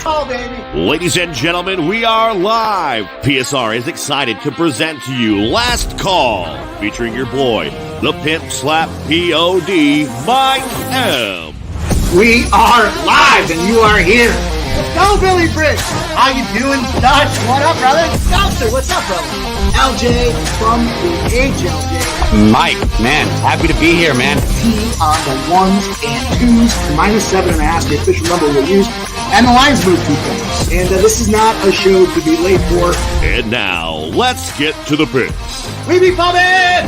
Oh, baby. Ladies and gentlemen, we are live. PSR is excited to present to you Last Call, featuring your boy, the Pimp Slap POD, Mike M. We are live and you are here. Let's go, Billy Briggs. How you doing, Dutch? What up, brother? Doctor, what's up, brother? LJ from the HLJ. Mike, man, happy to be here, man. T on the ones and twos, -7.5, the official number we'll use. And the lines move 2 points. And this is not a show to be late for. And now, let's get to the picks. We be pumping!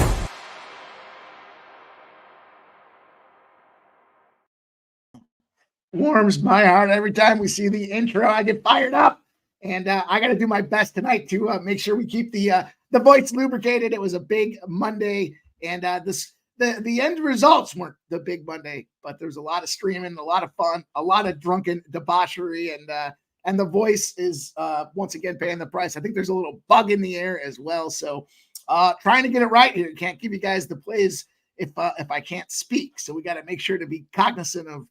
Warms my heart every time we see the intro. I get fired up. And I got to do my best tonight to make sure we keep the voice lubricated. It was a big Monday. And the end results weren't the big Monday, but there's a lot of streaming, a lot of fun, a lot of drunken debauchery, and the voice is once again paying the price. I think there's a little bug in the air as well. So trying to get it right here. Can't give you guys the plays if I can't speak. So we got to make sure to be cognizant of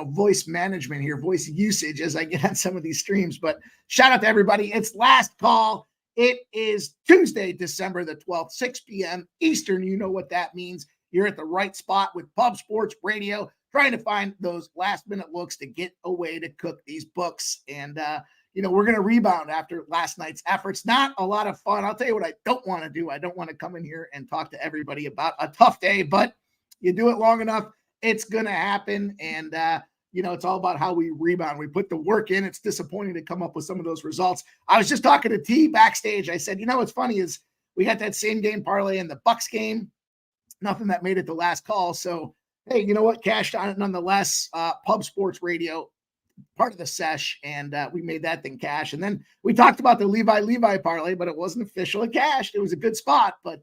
voice management here, voice usage as I get on some of these streams. But shout out to everybody. It's Last Call. It is Tuesday, December the 12th, 6 p.m. Eastern. You know what that means. You're at the right spot with Pub Sports Radio, trying to find those last-minute looks to get away to cook these books. And, we're going to rebound after last night's efforts. Not a lot of fun. I'll tell you what I don't want to do. I don't want to come in here and talk to everybody about a tough day, but you do it long enough, it's going to happen. And, it's all about how we rebound. We put the work in. It's disappointing to come up with some of those results. I was just talking to T backstage. I said, what's funny is we got that same game parlay in the Bucks game. Nothing that made it the Last Call. So, hey, you know what? Cashed on it nonetheless. Pub Sports Radio, part of the sesh, and we made that thing cash. And then we talked about the Levi parlay, but it wasn't official. It cashed. It was a good spot, but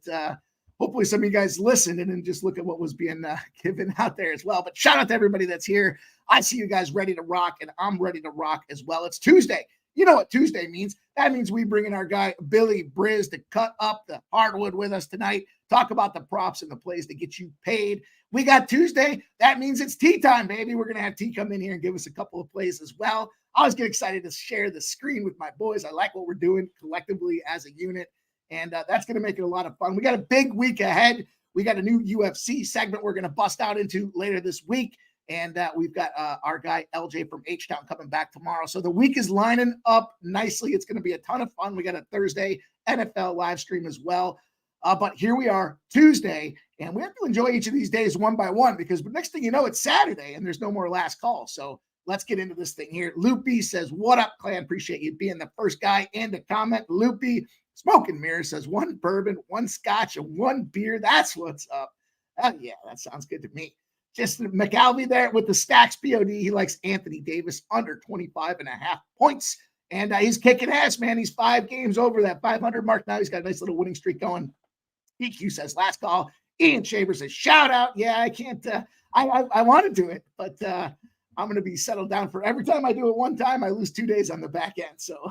hopefully some of you guys listened and didn't just look at what was being given out there as well. But shout out to everybody that's here. I see you guys ready to rock, and I'm ready to rock as well. It's Tuesday. You know what Tuesday means. That means we bring in our guy, Billy Briz, to cut up the hardwood with us tonight, talk about the props and the plays to get you paid. We got Tuesday. That means it's tea time, baby. We're going to have T come in here and give us a couple of plays as well. I always get excited to share the screen with my boys. I like what we're doing collectively as a unit. And that's going to make it a lot of fun. We got a big week ahead. We got a new UFC segment we're going to bust out into later this week. And we've got our guy, LJ from H-Town, coming back tomorrow. So the week is lining up nicely. It's going to be a ton of fun. We got a Thursday NFL live stream as well. But here we are, Tuesday, and we have to enjoy each of these days one by one because next thing you know, it's Saturday and there's no more Last Call. So let's get into this thing here. Loopy says, what up, clan? Appreciate you being the first guy in to comment. Loopy Smoking Mirror says 1 bourbon, 1 scotch, and 1 beer. That's what's up. Oh, yeah, that sounds good to me. Just McAlvey there with the stacks POD. He likes Anthony Davis under 25.5 points. And he's kicking ass, man. He's 5 games over that 500 mark. Now he's got a nice little winning streak going. EQ says, Last Call. Ian Shaver says, shout out. Yeah, I can't. I want to do it, but I'm going to be settled down for every time I do it one time, I lose 2 days on the back end. So,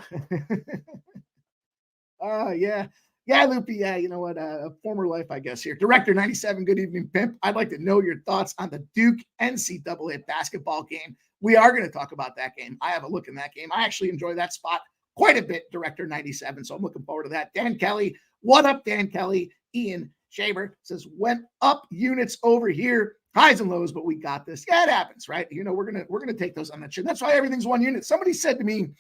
yeah. Yeah, Loopy, yeah, you know what, a former life, I guess, here. Director 97, good evening, Pimp. I'd like to know your thoughts on the Duke NCAA basketball game. We are going to talk about that game. I have a look in that game. I actually enjoy that spot quite a bit, Director 97, so I'm looking forward to that. Dan Kelly, what up, Dan Kelly? Ian Shaver says, went up units over here, highs and lows, but we got this. Yeah, it happens, right? We're gonna take those on the chin. That's why everything's 1 unit. Somebody said to me,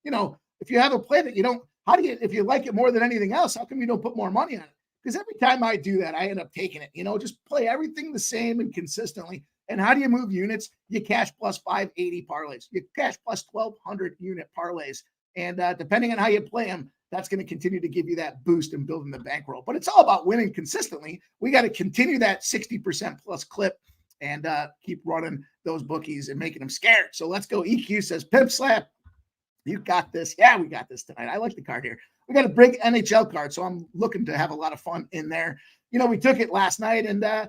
if you have a play that you don't, if you like it more than anything else, how come you don't put more money on it? Because every time I do that, I end up taking it, just play everything the same and consistently. And how do you move units? You cash plus 580 parlays. You cash plus 1,200 unit parlays. And depending on how you play them, that's going to continue to give you that boost in building the bankroll. But it's all about winning consistently. We got to continue that 60% plus clip and keep running those bookies and making them scared. So let's go. EQ says, Pimp Slap. You got this. Yeah, we got this tonight. I like the card here. We got a big NHL card, so I'm looking to have a lot of fun in there. We took it last night, and it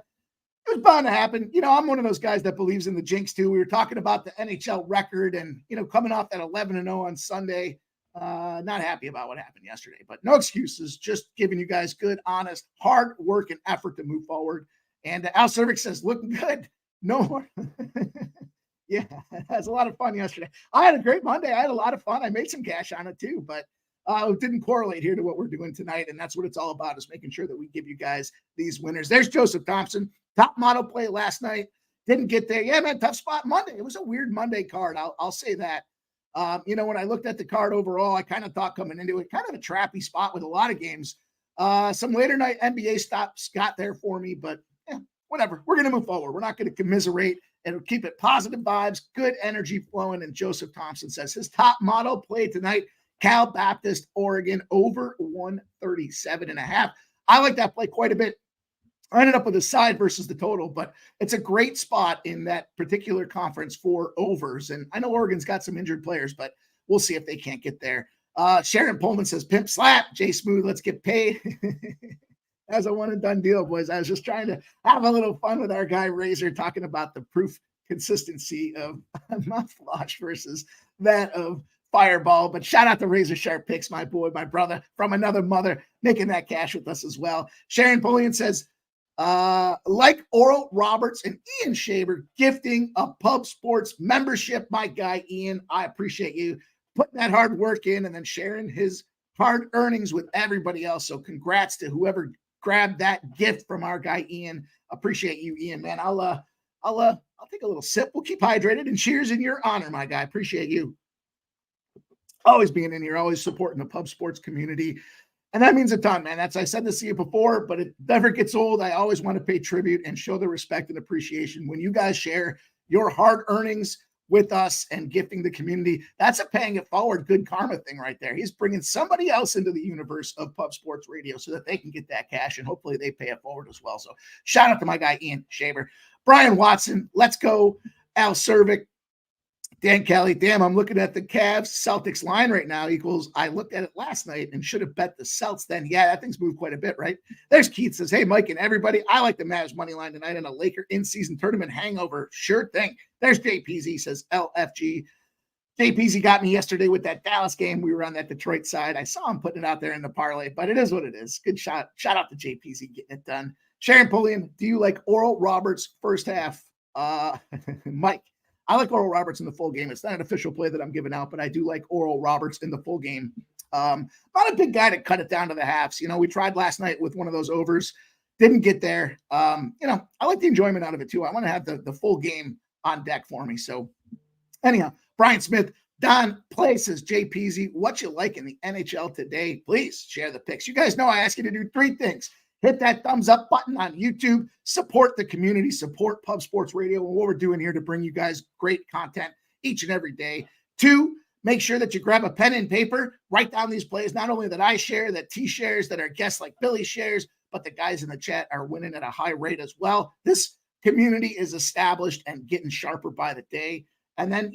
was bound to happen. I'm one of those guys that believes in the jinx, too. We were talking about the NHL record and, coming off that 11-0 on Sunday. Not happy about what happened yesterday, but no excuses. Just giving you guys good, honest, hard work and effort to move forward. And Al Cervix says, looking good. No more. Yeah, it was a lot of fun yesterday. I had a great Monday. I had a lot of fun. I made some cash on it too, but it didn't correlate here to what we're doing tonight. And that's what it's all about, is making sure that we give you guys these winners. There's Joseph Thompson, top model play last night. Didn't get there. Yeah, man, tough spot Monday. It was a weird Monday card. I'll say that. When I looked at the card overall, I kind of thought coming into it, kind of a trappy spot with a lot of games. Some later night NBA stops got there for me, but whatever. We're going to move forward. We're not going to commiserate. It'll keep it positive vibes, good energy flowing. And Joseph Thompson says his top model play tonight, Cal Baptist, Oregon, over 137.5. I like that play quite a bit. I ended up with a side versus the total, but it's a great spot in that particular conference for overs. And I know Oregon's got some injured players, but we'll see if they can't get there. Sharon Pullman says, pimp slap, Jay Smooth, let's get paid. As a one and done deal, boys. I was just trying to have a little fun with our guy Razor, talking about the proof consistency of mouthwash versus that of Fireball. But shout out to Razor Sharp Picks, my boy, my brother from another mother, making that cash with us as well. Sharon Pullian says, like Oral Roberts and Ian Shaver, gifting a Pub Sports membership. My guy Ian, I appreciate you putting that hard work in and then sharing his hard earnings with everybody else. So congrats to whoever grabbed that gift from our guy Ian. Appreciate you, Ian, man. I'll take a little sip. We'll keep hydrated, and cheers in your honor, my guy. Appreciate you always being in here, always supporting the Pub Sports community. And that means a ton, man. I said this to you before, but it never gets old. I always want to pay tribute and show the respect and appreciation when you guys share your hard earnings with us and gifting the community. That's a paying it forward, good karma thing right there. He's bringing somebody else into the universe of Pub Sports Radio so that they can get that cash, and hopefully they pay it forward as well. So shout out to my guy Ian Shaver. Brian Watson, let's go. Al Cervic, Dan Kelly, damn, I'm looking at the Cavs Celtics line right now equals, I looked at it last night and should have bet the Celts then. Yeah, that thing's moved quite a bit, right? There's Keith says, hey, Mike and everybody, I like the Mavs money line tonight in a Laker in-season tournament hangover. Sure thing. There's JPZ says, LFG. JPZ got me yesterday with that Dallas game. We were on that Detroit side. I saw him putting it out there in the parlay, but it is what it is. Good shot. Shout out to JPZ getting it done. Sharon Pullian, do you like Oral Roberts first half? Mike, I like Oral Roberts in the full game. It's not an official play that I'm giving out, but I do like Oral Roberts in the full game. Not a big guy to cut it down to the halves. We tried last night with one of those overs. Didn't get there. I like the enjoyment out of it too. I want to have the full game on deck for me. So anyhow, Brian Smith, Don Play says, JPZ, what you like in the NHL today? Please share the picks. You guys know I ask you to do three things. Hit that thumbs up button on YouTube, support the community, support Pub Sports Radio and what we're doing here to bring you guys great content each and every day. 2, make sure that you grab a pen and paper, write down these plays, not only that I share, that T shares, that our guests like Billy shares, but the guys in the chat are winning at a high rate as well. This community is established and getting sharper by the day. And then,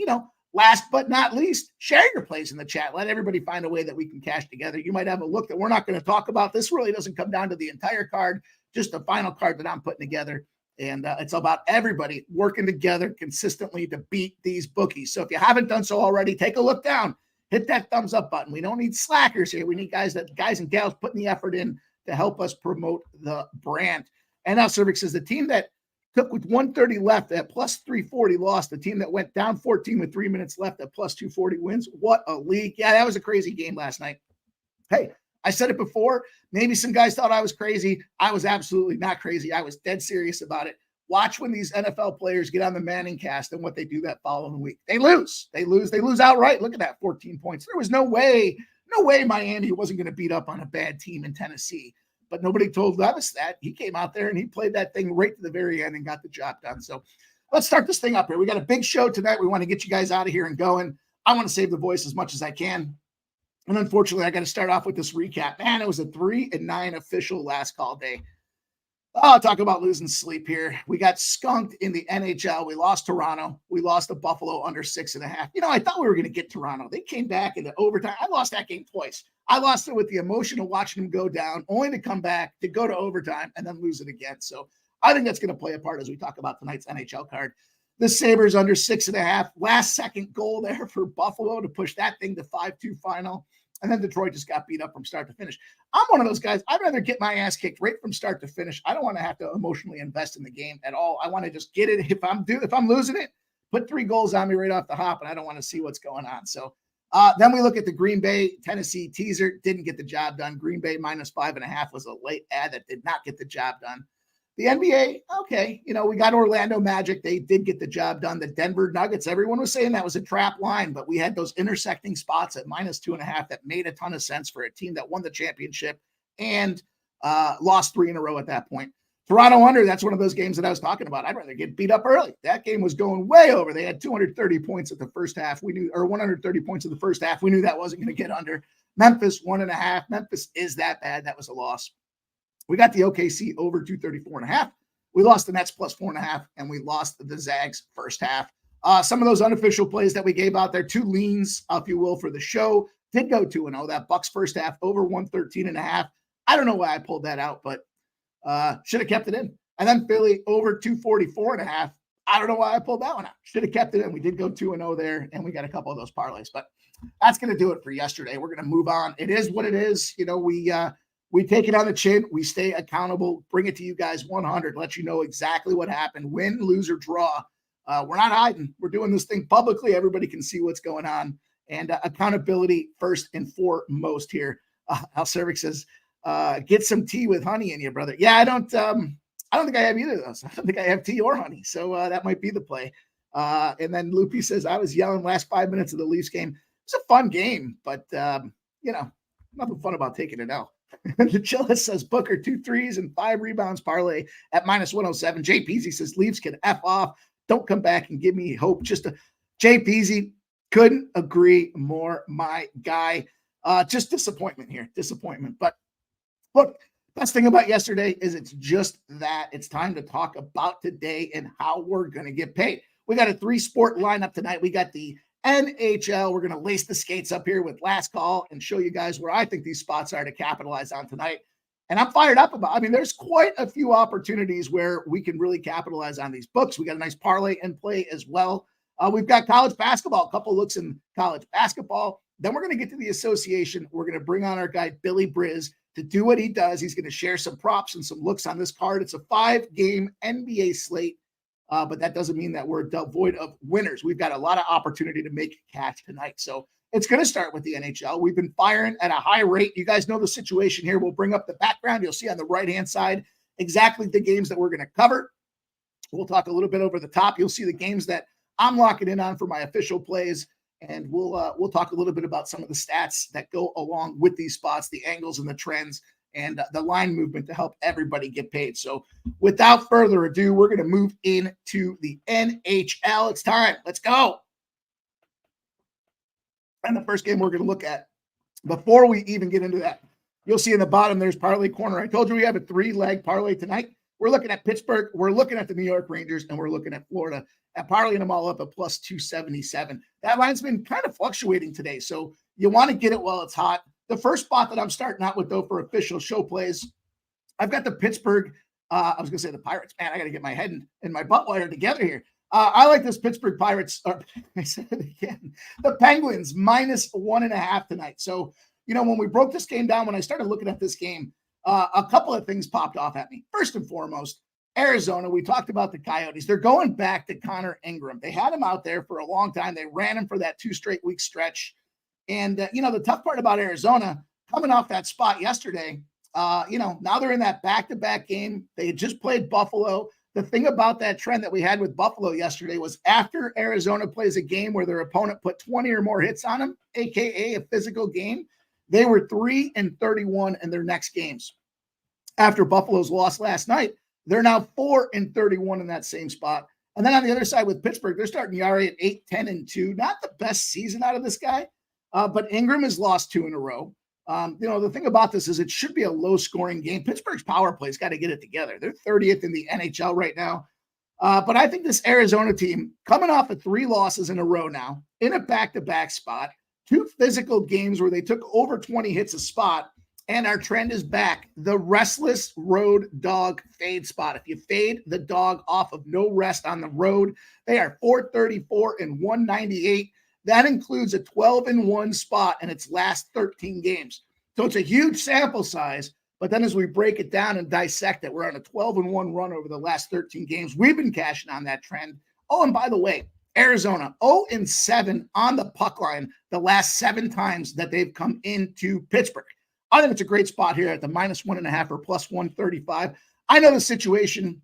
last but not least, share your plays in the chat. Let everybody find a way that we can cash together. You might have a look that we're not going to talk about. This really doesn't come down to the entire card, just the final card that I'm putting together. And it's about everybody working together consistently to beat these bookies. So if you haven't done so already, take a look down, hit that thumbs up button. We don't need slackers here. We need guys and gals putting the effort in to help us promote the brand. And now Cervix says the team that took with 130 left at plus 340 lost. The team that went down 14 with 3 minutes left at plus 240 wins. What a league. Yeah, that was a crazy game last night. Hey, I said it before. Maybe some guys thought I was crazy. I was absolutely not crazy. I was dead serious about it. Watch when these NFL players get on the Manning cast and what they do that following week. They lose. They lose outright. Look at that, 14 points. There was no way Miami wasn't going to beat up on a bad team in Tennessee. But nobody told Levis that. He came out there and he played that thing right to the very end and got the job done. So let's start this thing up here. We got a big show tonight. We want to get you guys out of here and going. I want to save the voice as much as I can. And unfortunately, I got to start off with this recap. Man, it was a 3-9 official last call day. Oh, talk about losing sleep here. We got skunked in the NHL. We lost Toronto. We lost to Buffalo under 6.5. I thought we were going to get Toronto. They came back into overtime. I lost that game twice. I lost it with the emotion of watching them go down, only to come back, to go to overtime, and then lose it again. So I think that's going to play a part as we talk about tonight's NHL card. The Sabres under 6.5. Last second goal there for Buffalo to push that thing to 5-2 final. And then Detroit just got beat up from start to finish. I'm one of those guys. I'd rather get my ass kicked right from start to finish. I don't want to have to emotionally invest in the game at all. I want to just get it. If I'm losing it, put 3 goals on me right off the hop, and I don't want to see what's going on. So then we look at the Green Bay Tennessee teaser. Didn't get the job done. Green Bay -5.5 was a late ad that did not get the job done. The NBA, okay, we got Orlando Magic. They did get the job done. The Denver Nuggets, everyone was saying that was a trap line, but we had those intersecting spots at -2.5 that made a ton of sense for a team that won the championship and lost 3 in a row at that point. Toronto under, that's one of those games that I was talking about. I'd rather get beat up early. That game was going way over. They had 230 points at the first half. We knew, or 130 points in the first half. We knew that wasn't going to get under. Memphis 1.5. Memphis is that bad. That was a loss. We got the OKC over 234.5. We lost the Nets +4.5, and we lost the Zags first half. Some of those unofficial plays that we gave out there, 2 leans, if you will, for the show, did go 2-0. That Bucks first half over 113.5. I don't know why I pulled that out, but should have kept it in. And then Philly over 244.5. I don't know why I pulled that one out. Should have kept it in. We did go 2-0 there, and we got a couple of those parlays. But that's going to do it for yesterday. We're going to move on. It is what it is. We take it on the chin. We stay accountable, bring it to you guys 100, let you know exactly what happened, win, lose, or draw. We're not hiding. We're doing this thing publicly. Everybody can see what's going on. And accountability first and foremost here. Al Cervix says, get some tea with honey in you, brother. Yeah, I don't think I have either of those. I don't think I have tea or honey. So that might be the play. And then Loopy says, I was yelling last 5 minutes of the Leafs game. It's a fun game, but nothing fun about taking it out. The Chillis says Booker 2 threes and 5 rebounds parlay at -107. Jay Peasy says Leafs can F off. Don't come back and give me hope. Jay Peasy, couldn't agree more, my guy. Just disappointment here. Disappointment. But look, best thing about yesterday is it's just that. It's time to talk about today and how we're going to get paid. We got a 3-sport lineup tonight. We got the NHL. We're going to lace the skates up here with last call and show you guys where I think these spots are to capitalize on tonight. And I'm fired up about, there's quite a few opportunities where we can really capitalize on these books. We got a nice parlay and play as well. We've got college basketball, a couple looks in college basketball. Then we're going to get to the association. We're going to bring on our guy, Billy Briz, to do what he does. He's going to share some props and some looks on this card. It's a 5-game NBA slate. But that doesn't mean that we're devoid of winners. We've got a lot of opportunity to make cash tonight. So it's going to start with the NHL. We've been firing at a high rate. You guys know the situation here. We'll bring up the background. You'll see on the right-hand side exactly the games that we're going to cover. We'll talk a little bit over the top. You'll see the games that I'm locking in on for my official plays. And we'll talk a little bit about some of the stats that go along with these spots, the angles and the trends, and the line movement to help everybody get paid. So without further ado, we're going to move into the NHL. It's time. Let's go. And the first game we're going to look at, before we even get into that, you'll see in the bottom, there's Parlay Corner. I told you we have a 3-leg parlay tonight. We're looking at Pittsburgh. We're looking at the New York Rangers, and we're looking at Florida. At parlaying them all up at +277. That line's been kind of fluctuating today. So you want to get it while it's hot. The first spot that I'm starting out with, though, for official show plays, I've got the Pittsburgh. I was going to say the Pirates. Man, I got to get my head and my butt wire together here. I like this Pittsburgh Pirates. I said it again. The Penguins -1.5 tonight. So, when we broke this game down, when I started looking at this game, a couple of things popped off at me. First and foremost, Arizona, we talked about the Coyotes. They're going back to Connor Ingram. They had him out there for a long time. They ran him for that 2 straight week stretch. And, the tough part about Arizona, coming off that spot yesterday, now they're in that back-to-back game. They had just played Buffalo. The thing about that trend that we had with Buffalo yesterday was after Arizona plays a game where their opponent put 20 or more hits on them, a.k.a. a physical game, they were 3-31 in their next games. After Buffalo's loss last night, they're now 4-31 in that same spot. And then on the other side with Pittsburgh, they're starting ERA at 8-10-2. Not the best season out of this guy, but Ingram has lost 2 in a row. The thing about this is it should be a low-scoring game. Pittsburgh's power play's got to get it together. They're 30th in the NHL right now. But I think this Arizona team, coming off of 3 losses in a row now, in a back-to-back spot, 2 physical games where they took over 20 hits a spot, and our trend is back. The restless road dog fade spot. If you fade the dog off of no rest on the road, they are 434 and 198. That includes a 12-1 spot in its last 13 games. So it's a huge sample size. But then as we break it down and dissect it, we're on a 12-1 run over the last 13 games. We've been cashing on that trend. Oh, and by the way, Arizona 0-7 on the puck line the last 7 times that they've come into Pittsburgh. I think it's a great spot here at the -1.5 or +135. I know the situation,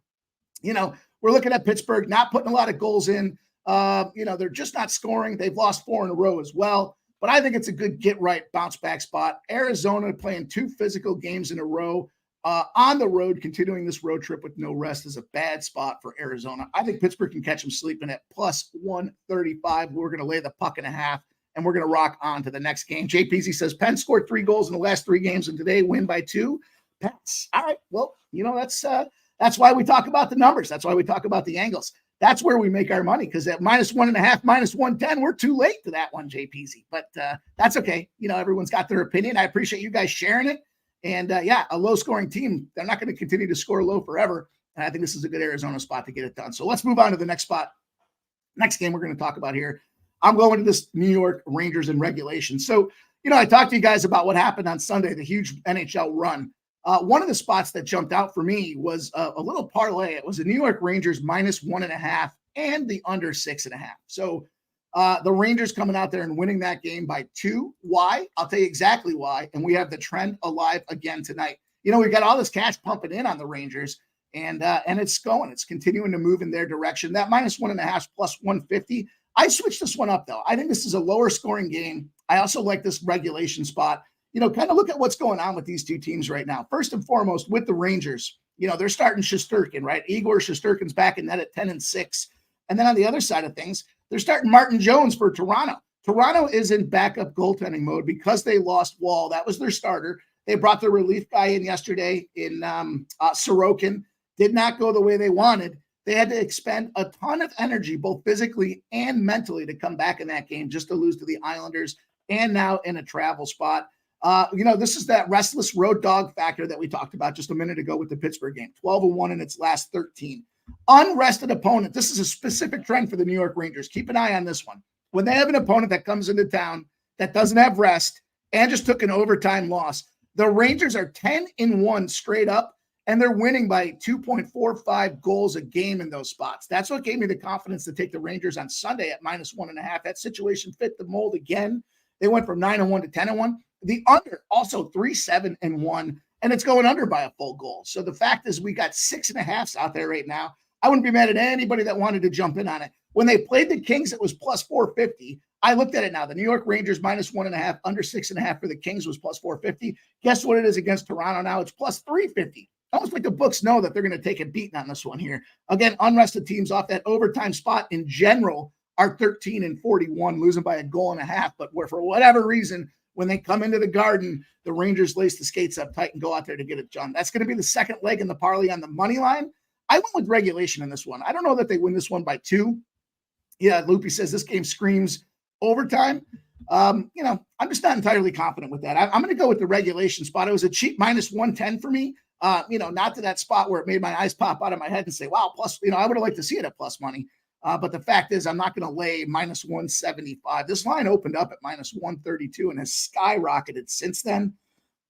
we're looking at Pittsburgh not putting a lot of goals in. They're just not scoring. They've lost 4 in a row as well. But I think it's a good get-right bounce-back spot. Arizona playing 2 physical games in a row on the road, continuing this road trip with no rest is a bad spot for Arizona. I think Pittsburgh can catch them sleeping at +135. We're going to lay the puck and a half, and we're going to rock on to the next game. JPZ says Penn scored 3 goals in the last 3 games, and today win by 2. Pats. All right. Well, that's why we talk about the numbers. That's why we talk about the angles. That's where we make our money, because at -1.5, -110, we're too late to that one, JPZ. But that's okay. Everyone's got their opinion. I appreciate you guys sharing it. And a low-scoring team, they're not going to continue to score low forever. And I think this is a good Arizona spot to get it done. So let's move on to the next spot. Next game we're going to talk about here. I'm going to this New York Rangers in regulation. So, I talked to you guys about what happened on Sunday, the huge NHL run. One of the spots that jumped out for me was a little parlay. It was the New York Rangers -1.5 and the under 6.5. So the Rangers coming out there and winning that game by 2. Why? I'll tell you exactly why. And we have the trend alive again tonight. We've got all this cash pumping in on the Rangers, and it's going. It's continuing to move in their direction. That -1.5 +150. I switched this one up, though. I think this is a lower scoring game. I also like this regulation spot. Kind of look at what's going on with these 2 teams right now. First and foremost, with the Rangers, they're starting Shesterkin, right? Igor Shesterkin's back in net at 10-6. And then on the other side of things, they're starting Martin Jones for Toronto. Toronto is in backup goaltending mode because they lost Wall. That was their starter. They brought their relief guy in yesterday in Sorokin. Did not go the way they wanted. They had to expend a ton of energy, both physically and mentally, to come back in that game just to lose to the Islanders, and now in a travel spot. This is that restless road dog factor that we talked about just a minute ago with the Pittsburgh game. 12-1 in its last 13. Unrested opponent. This is a specific trend for the New York Rangers. Keep an eye on this one. When they have an opponent that comes into town that doesn't have rest and just took an overtime loss, the Rangers are 10-1 straight up, and they're winning by 2.45 goals a game in those spots. That's what gave me the confidence to take the Rangers on Sunday at -1.5. That situation fit the mold again. They went from 9-1 to 10-1. The under also 3-7-1, and it's going under by a full goal. So the fact is we got 6.5s out there right now. I wouldn't be mad at anybody that wanted to jump in on it. When they played the Kings, it was +450. I looked at it now. The New York Rangers -1.5, under 6.5 for the Kings was +450. Guess what it is against Toronto now? It's +350. Almost like the books know that they're going to take a beating on this one here. Again, unrested teams off that overtime spot in general are 13-41, losing by 1.5 goals. But for whatever reason, when they come into the Garden, the Rangers lace the skates up tight and go out there to get it done. That's going to be the second leg in the parlay on the money line. I went with regulation in this one. I don't know that they win this one by 2. Yeah, Loopy says this game screams overtime. I'm just not entirely confident with that. I'm going to go with the regulation spot. It was a cheap -110 for me. Not to that spot where it made my eyes pop out of my head and say, wow, plus, I would have liked to see it at plus money. But the fact is, I'm not going to lay -175. This line opened up at -132 and has skyrocketed since then.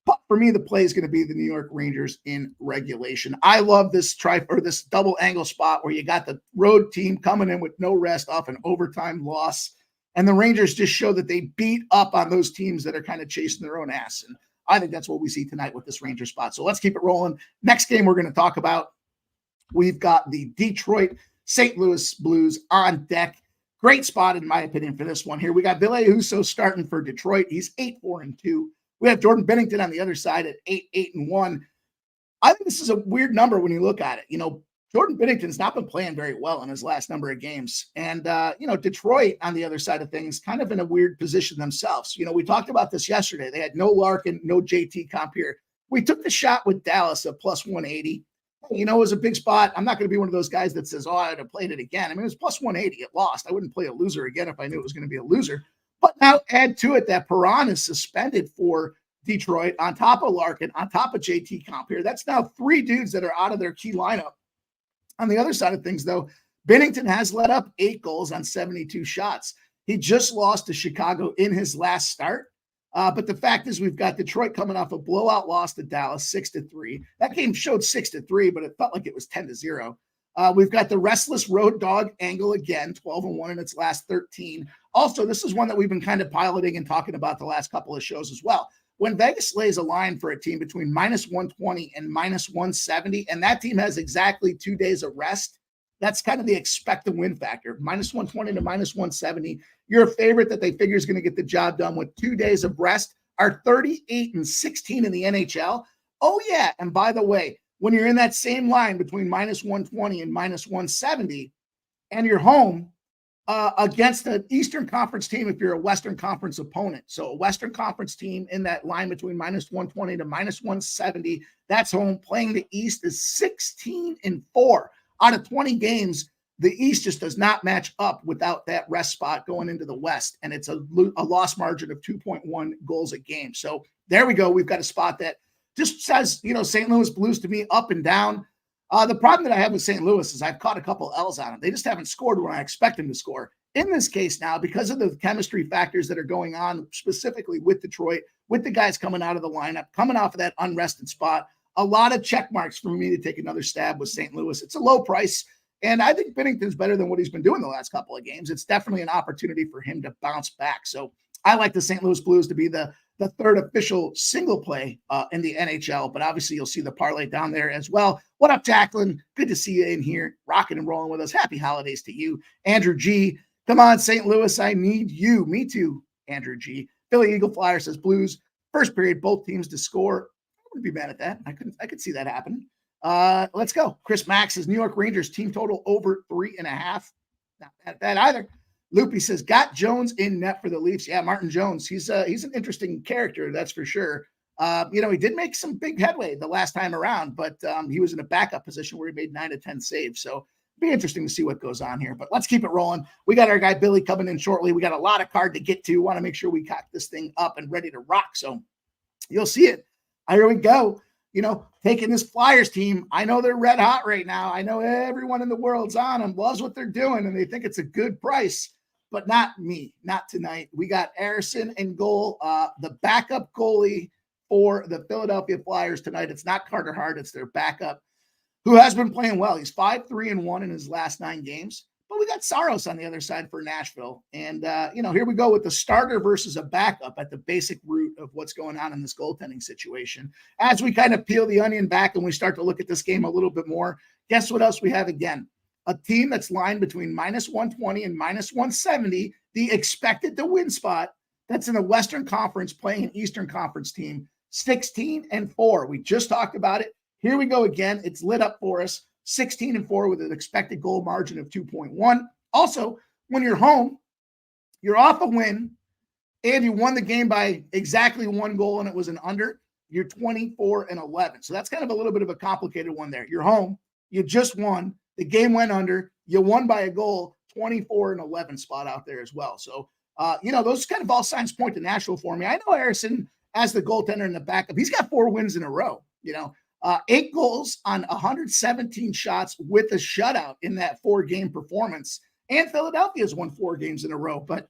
But for me, the play is going to be the New York Rangers in regulation. I love this this double angle spot where you got the road team coming in with no rest off an overtime loss. And the Rangers just show that they beat up on those teams that are kind of chasing their own ass. And I think that's what we see tonight with this Ranger spot. So let's keep it rolling. Next game we're going to talk about, we've got the Detroit St. Louis Blues on deck. Great spot, in my opinion, for this one here. We got Ville Husso starting for Detroit. He's 8-4-2. We have Jordan Binnington on the other side at 8-8-1. I think this is a weird number when you look at it. Jordan Binnington's not been playing very well in his last number of games. And, Detroit on the other side of things, kind of in a weird position themselves. We talked about this yesterday. They had no Larkin, no JT comp here. We took the shot with Dallas at +180. It was a big spot. I'm not going to be one of those guys that says, oh, I'd have played it again. I mean, it was +180. It lost. I wouldn't play a loser again if I knew it was going to be a loser. But now add to it that Perron is suspended for Detroit on top of Larkin, on top of JT comp here. That's now 3 dudes that are out of their key lineup. On the other side of things, though, Binnington has let up 8 goals on 72 shots. He just lost to Chicago in his last start. But the fact is we've got Detroit coming off a blowout loss to Dallas, 6-3. That game showed 6-3, but it felt like it was 10-0. We've got the restless road dog angle again, 12-1 in its last 13. Also, this is one that we've been kind of piloting and talking about the last couple of shows as well. When Vegas lays a line for a team between minus 120 and minus 170, and that team has exactly 2 days of rest, that's kind of the expected win factor. Minus 120 to minus 170. Your favorite that they figure is going to get the job done with 2 days of rest are 38-16 in the NHL. Oh, yeah. And by the way, when you're in that same line between minus 120 and minus 170, and you're home against an Eastern Conference team if you're a Western Conference opponent. So a Western Conference team in that line between minus 120 to minus 170, that's home. Playing the East is 16-4. Out of 20 games, the East just does not match up without that rest spot going into the West, and it's a loss margin of 2.1 goals a game. So there we go. We've got a spot that just says, St. Louis Blues to me up and down. The problem that I have with St. Louis is I've caught a couple L's on them. They just haven't scored when I expect them to score. In this case now, because of the chemistry factors that are going on, specifically with Detroit, with the guys coming out of the lineup, coming off of that unrested spot, a lot of check marks for me to take another stab with St. Louis. It's a low price, and I think Binnington's better than what he's been doing the last couple of games. It's definitely an opportunity for him to bounce back. So I like the St. Louis Blues to be the third official single play in the NHL, but obviously you'll see the parlay down there as well. What up, Jacqueline? Good to see you in here, rocking and rolling with us. Happy holidays to you. Andrew G. Come on, St. Louis, I need you. Me too, Andrew G. Philly Eagle Flyer says Blues, first period, both teams to score. I wouldn't be mad at that. I could see that happening. Let's go. Chris Max says New York Rangers team total over 3.5. Not bad, bad either. Loopy says, got Jones in net for the Leafs. Yeah, Martin Jones. He's an interesting character, that's for sure. He did make some big headway the last time around, but he was in a backup position where he made 9 to 10 saves. So it'll be interesting to see what goes on here. But let's keep it rolling. We got our guy Billy coming in shortly. We got a lot of card to get to. Want to make sure we cock this thing up and ready to rock. So you'll see it. Here we go. Taking this Flyers team. I know they're red hot right now. I know everyone in the world's on them, loves what they're doing, and they think it's a good price. But not me, not tonight. We got Harrison in goal, the backup goalie for the Philadelphia Flyers tonight. It's not Carter Hart, it's their backup, who has been playing well. He's 5-3-1 in his last 9 games. But we got Saros on the other side for Nashville. And, here we go with the starter versus a backup at the basic root of what's going on in this goaltending situation. As we kind of peel the onion back and we start to look at this game a little bit more, guess what else we have again? A team that's lined between minus 120 and minus 170, the expected to win spot, that's in the Western Conference playing an Eastern Conference team, 16-4. We just talked about it. Here we go again. It's lit up for us, 16-4 with an expected goal margin of 2.1. Also, when you're home, you're off a win, and you won the game by exactly 1 goal, and it was an under. You're 24-11. So that's kind of a little bit of a complicated one there. You're home. You just won. The game went under. You won by a goal, 24-11 spot out there as well. So, those kind of all signs point to Nashville for me. I know Harrison, as the goaltender in the backup, he's got 4 wins in a row. 8 goals on 117 shots with a shutout in that 4-game performance. And Philadelphia's won 4 games in a row. But,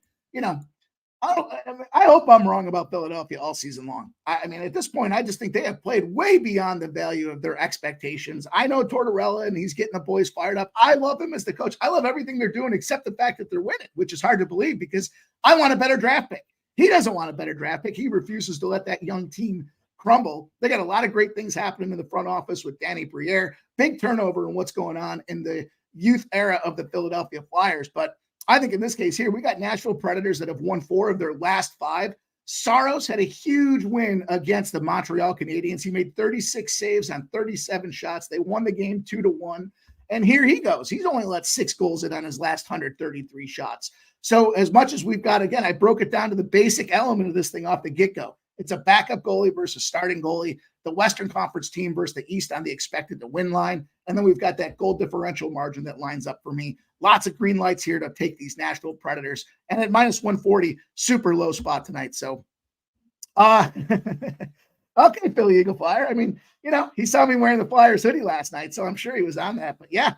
I hope I'm wrong about Philadelphia all season long. I mean, at this point, I just think they have played way beyond the value of their expectations. I know Tortorella, and he's getting the boys fired up. I love him as the coach. I love everything they're doing except the fact that they're winning, which is hard to believe because I want a better draft pick. He doesn't want a better draft pick. He refuses to let that young team crumble. They got a lot of great things happening in the front office with Danny Briere. Big turnover in what's going on in the youth era of the Philadelphia Flyers. But I think in this case here, we got Nashville Predators that have won 4 of their last 5. Saros had a huge win against the Montreal Canadiens. He made 36 saves on 37 shots. They won the game 2-1. And here he goes. He's only let 6 goals in on his last 133 shots. So as much as we've got, again, I broke it down to the basic element of this thing off the get-go. It's a backup goalie versus starting goalie, the Western Conference team versus the East on the expected to win line. And then we've got that goal differential margin that lines up for me. Lots of green lights here to take these Nashville Predators. And at minus 140, super low spot tonight. So, okay, Philly Eagle Flyer. I mean, he saw me wearing the Flyers hoodie last night, so I'm sure he was on that. But yeah,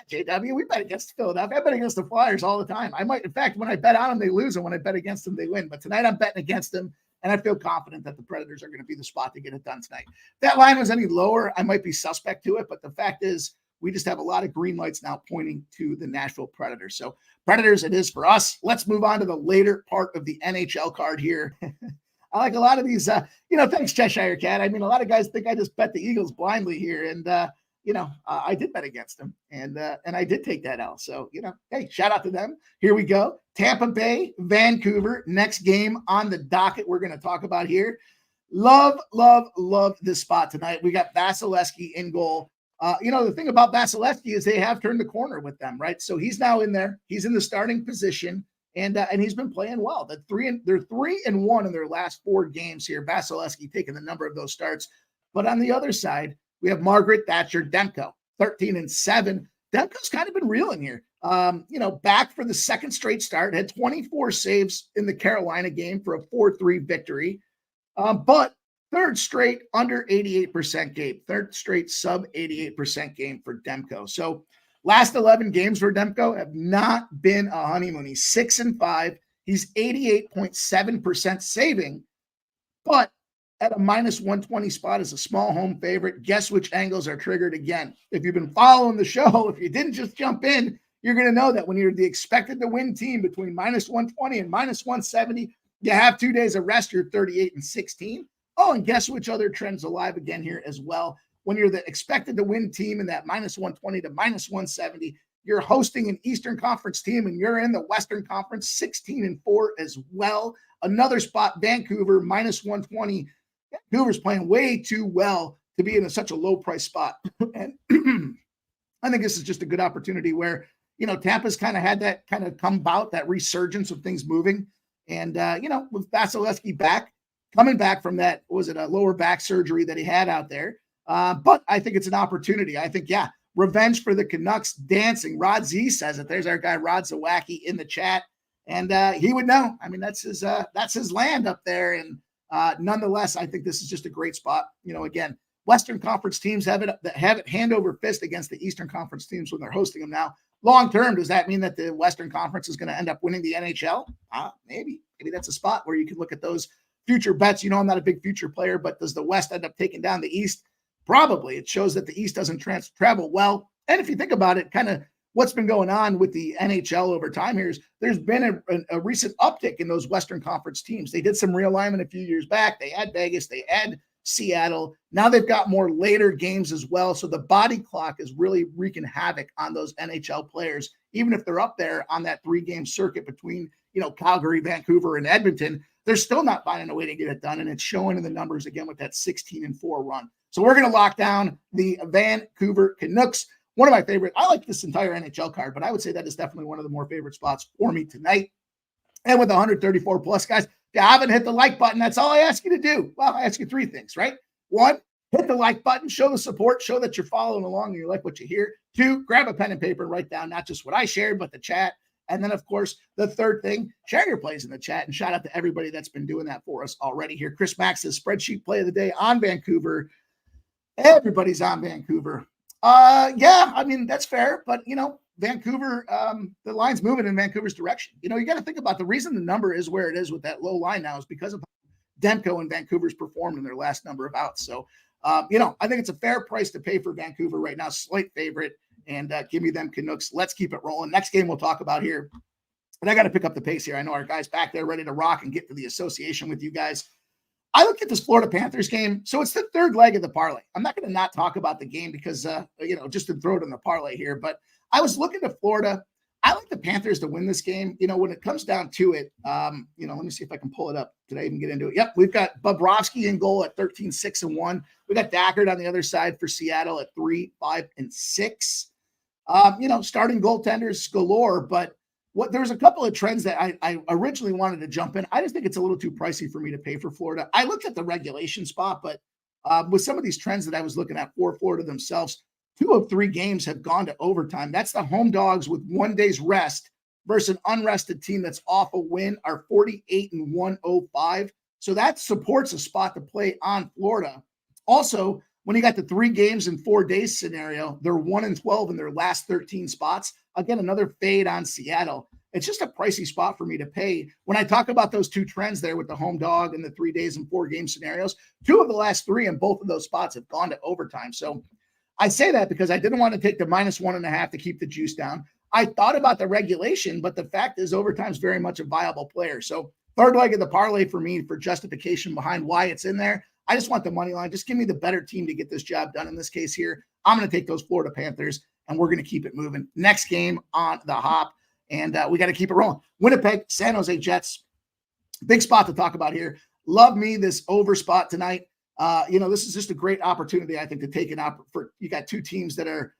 JW, we bet against Philadelphia. I bet against the Flyers all the time. I might, in fact, when I bet on them, they lose, and when I bet against them, they win. But tonight I'm betting against them. And I feel confident that the Predators are going to be the spot to get it done tonight. If that line was any lower, I might be suspect to it. But the fact is, We just have a lot of green lights now pointing to the Nashville Predators. So Predators it is for us. Let's move on to the later part of the NHL card here. I like a lot of these, thanks Cheshire Cat. I mean, a lot of guys think I just bet the Eagles blindly here. And, I did bet against them and I did take that L. So, hey, shout out to them. Here we go. Tampa Bay, Vancouver, next game on the docket we're going to talk about here. Love this spot tonight. We got Vasilevsky in goal. The thing about Vasilevsky is they have turned the corner with them, right? So he's now in there. He's in the starting position, and he's been playing well. They're 3-1 in their last 4 games here. Vasilevsky taking the number of those starts. But on the other side, we have Margaret Thatcher Demko, 13-7. Demko's kind of been reeling here. Back for the second straight start, had 24 saves in the Carolina game for a 4-3 victory. But third straight under 88% game, third straight sub 88% game for Demko. So last 11 games for Demko have not been a honeymoon. He's 6-5. He's 88.7% saving, but at a -120 spot as a small home favorite. Guess which angles are triggered again? If you've been following the show, if you didn't just jump in, you're going to know that when you're the expected to win team between -120 and -170, you have 2 days of rest, you're 38-16. Oh, and guess which other trend's alive again here as well? When you're the expected to win team in that -120 to -170, you're hosting an Eastern Conference team and you're in the Western Conference 16-4 as well. Another spot, Vancouver, -120. Vancouver's playing way too well to be in such a low price spot. And I think this is just a good opportunity where, Tampa's kind of had that kind of come about, that resurgence of things moving. And, with Vasilevsky coming back from that, was it a lower back surgery that he had out there? But I think it's an opportunity. I think, revenge for the Canucks dancing. Rod Z says it. There's our guy, Rod Zawacki, in the chat. And he would know. I mean, that's his land up there. And nonetheless, I think this is just a great spot. Again, Western Conference teams have it hand over fist against the Eastern Conference teams when they're hosting them now. Long term, does that mean that the Western Conference is going to end up winning the NHL? Maybe that's a spot where you can look at those future bets. I'm not a big future player, but does the West end up taking down the East? Probably. It shows that the East doesn't travel well. And if you think about it, kind of what's been going on with the NHL over time here is there's been a recent uptick in those Western Conference teams. They did some realignment a few years back. They had Vegas, they had Seattle. Now they've got more later games as well. So the body clock is really wreaking havoc on those NHL players, even if they're up there on that 3-game circuit between, Calgary, Vancouver, and Edmonton. They're still not finding a way to get it done. And it's showing in the numbers again with that 16-4 run. So we're going to lock down the Vancouver Canucks. One of my favorite. I like this entire NHL card, but I would say that is definitely one of the more favorite spots for me tonight. And with 134 plus, guys, if you haven't hit the like button, that's all I ask you to do. Well, I ask you 3 things, right? 1, hit the like button, show the support, show that you're following along and you like what you hear. 2, grab a pen and paper and write down not just what I shared, but the chat. And then, of course, the third thing, share your plays in the chat and shout out to everybody that's been doing that for us already here. Chris Max says spreadsheet play of the day on Vancouver. Everybody's on Vancouver. I mean, that's fair, but Vancouver, the line's moving in Vancouver's direction. You got to think about the reason the number is where it is with that low line now is because of Demko and Vancouver's performed in their last number of outs. So, I think it's a fair price to pay for Vancouver right now, slight favorite, and give me them Canucks. Let's keep it rolling. Next game we'll talk about here, and I got to pick up the pace here. I know our guys back there ready to rock and get to the association with you guys. I looked at this Florida Panthers game. So it's the third leg of the parlay. I'm not going to not talk about the game because, just to throw it in the parlay here, but I was looking to Florida. I like the Panthers to win this game. When it comes down to it, let me see if I can pull it up. Did I even get into it? Yep. We've got Bobrovsky in goal at 13-6-1. We got Dackert on the other side for Seattle at 3-5-6. Starting goaltenders galore, but there's a couple of trends that I originally wanted to jump in. I just think it's a little too pricey for me to pay for Florida. I looked at the regulation spot, but with some of these trends that I was looking at for Florida themselves, 2 of 3 games have gone to overtime. That's the home dogs with 1 day's rest versus an unrested team that's off a win are 48-105. So that supports a spot to play on Florida. Also, when you got the 3 games in 4 days scenario, they're 1-12 in their last 13 spots. Again, another fade on Seattle. It's just a pricey spot for me to pay. When I talk about those 2 trends there with the home dog and the 3 days and 4 game scenarios, 2 of the last 3 in both of those spots have gone to overtime. So I say that because I didn't want to take the -1.5 to keep the juice down. I thought about the regulation, but the fact is overtime is very much a viable player. So third leg of the parlay for me for justification behind why it's in there. I just want the money line. Just give me the better team to get this job done. In this case here, I'm going to take those Florida Panthers, and we're going to keep it moving. Next game on the hop, and we got to keep it rolling. Winnipeg, San Jose Jets. Big spot to talk about here. Love me this over spot tonight. This is just a great opportunity, I think, to take for. You got two teams that are,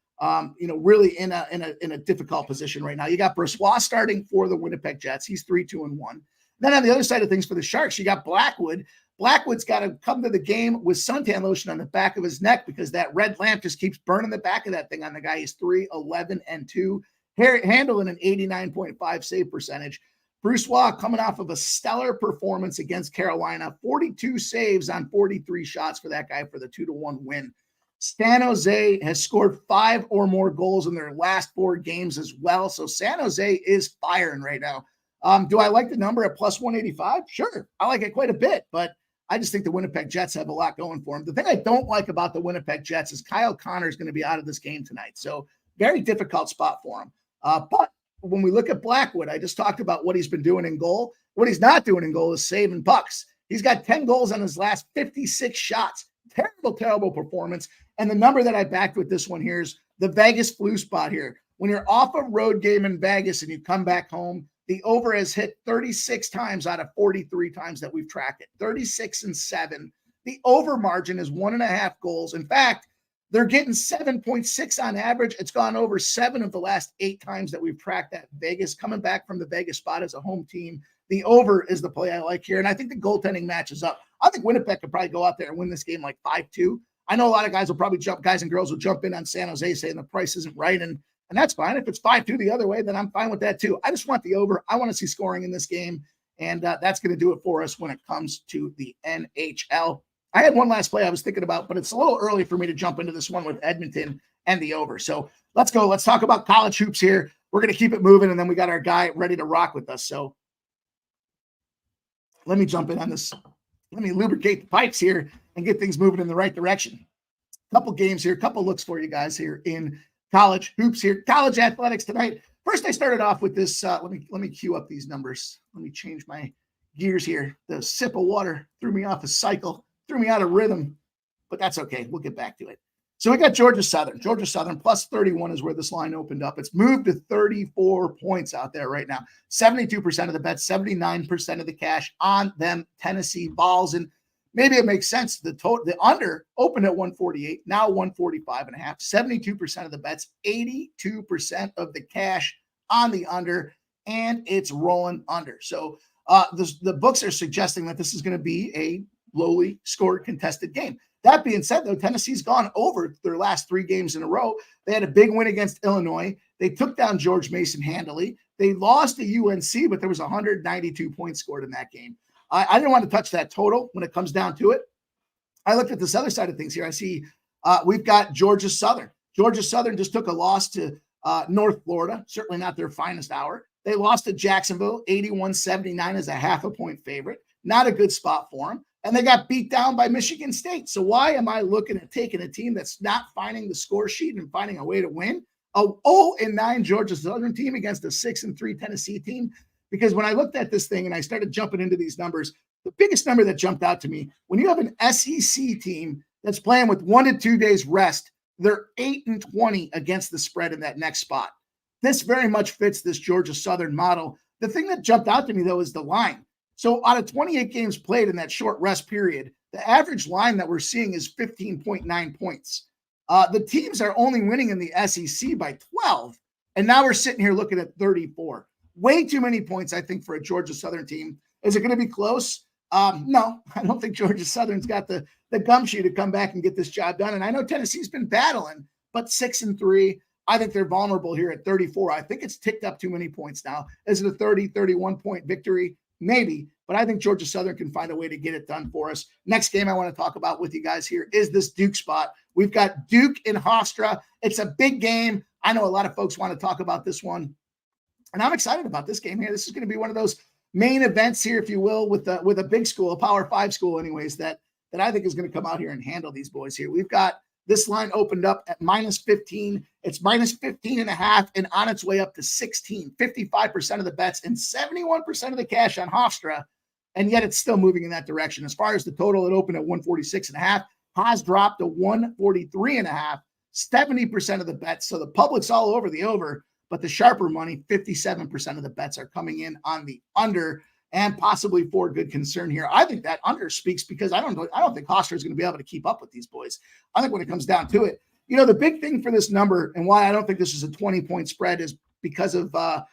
really in a difficult position right now. You got Brossoit starting for the Winnipeg Jets. He's 3-2-1. Then on the other side of things for the Sharks, you got Blackwood. Blackwood's got to come to the game with suntan lotion on the back of his neck because that red lamp just keeps burning the back of that thing on the guy. He's 3-11-2, handling an 89.5 save percentage. Brossoit coming off of a stellar performance against Carolina, 42 saves on 43 shots for that guy for the 2-1 win. San Jose has scored 5 or more goals in their last 4 games as well. So San Jose is firing right now. Do I like the number at +185? Sure. I like it quite a bit, but I just think the Winnipeg Jets have a lot going for them. The thing I don't like about the Winnipeg Jets is Kyle Connor is going to be out of this game tonight. So very difficult spot for him. But when we look at Blackwood, I just talked about what he's been doing in goal. What he's not doing in goal is saving pucks. He's got 10 goals on his last 56 shots. Terrible, terrible performance. And the number that I backed with this one here is the Vegas flu spot here. When you're off a road game in Vegas and you come back home, the over has hit 36 times out of 43 times that we've tracked it. 36-7. The over margin is 1.5 goals. In fact, they're getting 7.6 on average. It's gone over 7 of the last 8 times that we've tracked that. Vegas coming back from the Vegas spot as a home team. The over is the play I like here. And I think the goaltending matches up. I think Winnipeg could probably go out there and win this game like 5-2. I know a lot of guys will probably guys and girls will jump in on San Jose saying the price isn't right. And that's fine. If it's 5-2 the other way, then I'm fine with that too. I just want the over. I want to see scoring in this game. And that's going to do it for us when it comes to the NHL. I had one last play I was thinking about, but it's a little early for me to jump into this one with Edmonton and the over. So let's go. Let's talk about college hoops here. We're going to keep it moving, and then we got our guy ready to rock with us. So let me jump in on this. Let me lubricate the pipes here and get things moving in the right direction. Couple games here, couple looks for you guys here in college hoops here. College athletics tonight. First, I started off with this. Let me cue up these numbers. Let me change my gears here. The sip of water threw me off a cycle. Threw me out of rhythm, but that's okay. We'll get back to it. So we got Georgia Southern. Georgia Southern +31 is where this line opened up. It's moved to 34 points out there right now. 72% of the bets, 79% of the cash on them Tennessee balls. And maybe it makes sense. The under opened at 148, now 145.5. 72% of the bets, 82% of the cash on the under, and it's rolling under. So the books are suggesting that this is going to be a lowly scored contested game. That being said, though, Tennessee's gone over their last 3 games in a row. They had a big win against Illinois. They took down George Mason handily. They lost to UNC, but there was 192 points scored in that game. I didn't want to touch that total when it comes down to it. I looked at this other side of things here. I see we've got Georgia Southern. Georgia Southern just took a loss to North Florida, certainly not their finest hour. They lost to Jacksonville, 81-79 as a half-a-point favorite. Not a good spot for them. And they got beat down by Michigan State. So why am I looking at taking a team that's not finding the score sheet and finding a way to win? A 0-9 Georgia Southern team against a 6-3 Tennessee team? Because when I looked at this thing and I started jumping into these numbers, the biggest number that jumped out to me, when you have an SEC team that's playing with 1 to 2 days rest, they're 8-20 against the spread in that next spot. This very much fits this Georgia Southern model. The thing that jumped out to me, though, is the line. So out of 28 games played in that short rest period, the average line that we're seeing is 15.9 points. The teams are only winning in the SEC by 12, and now we're sitting here looking at 34. Way too many points, I think, for a Georgia Southern team. Is it going to be close? No, I don't think Georgia Southern's got the gumshoe to come back and get this job done. And I know Tennessee's been battling, but 6-3, I think they're vulnerable here at 34. I think it's ticked up too many points now. Is it a 30, 31-point victory? Maybe, but I think Georgia Southern can find a way to get it done for us. Next game I want to talk about with you guys here is this Duke spot. We've got Duke and Hofstra. It's a big game. I know a lot of folks want to talk about this one, and I'm excited about this game here. This is going to be one of those main events here, if you will, with a big school, a Power 5 school anyways, that I think is going to come out here and handle these boys here. We've got This line opened up at minus 15. It's minus 15.5 and on its way up to 16. 55% of the bets and 71% of the cash on Hofstra. And yet it's still moving in that direction. As far as the total, it opened at 146.5, has dropped to 143.5, 70% of the bets. So the public's all over the over, but the sharper money, 57% of the bets are coming in on the under, and possibly for good concern here. I think that under speaks because I don't think Hofstra is going to be able to keep up with these boys. I think when it comes down to it, the big thing for this number and why I don't think this is a 20-point spread is because of the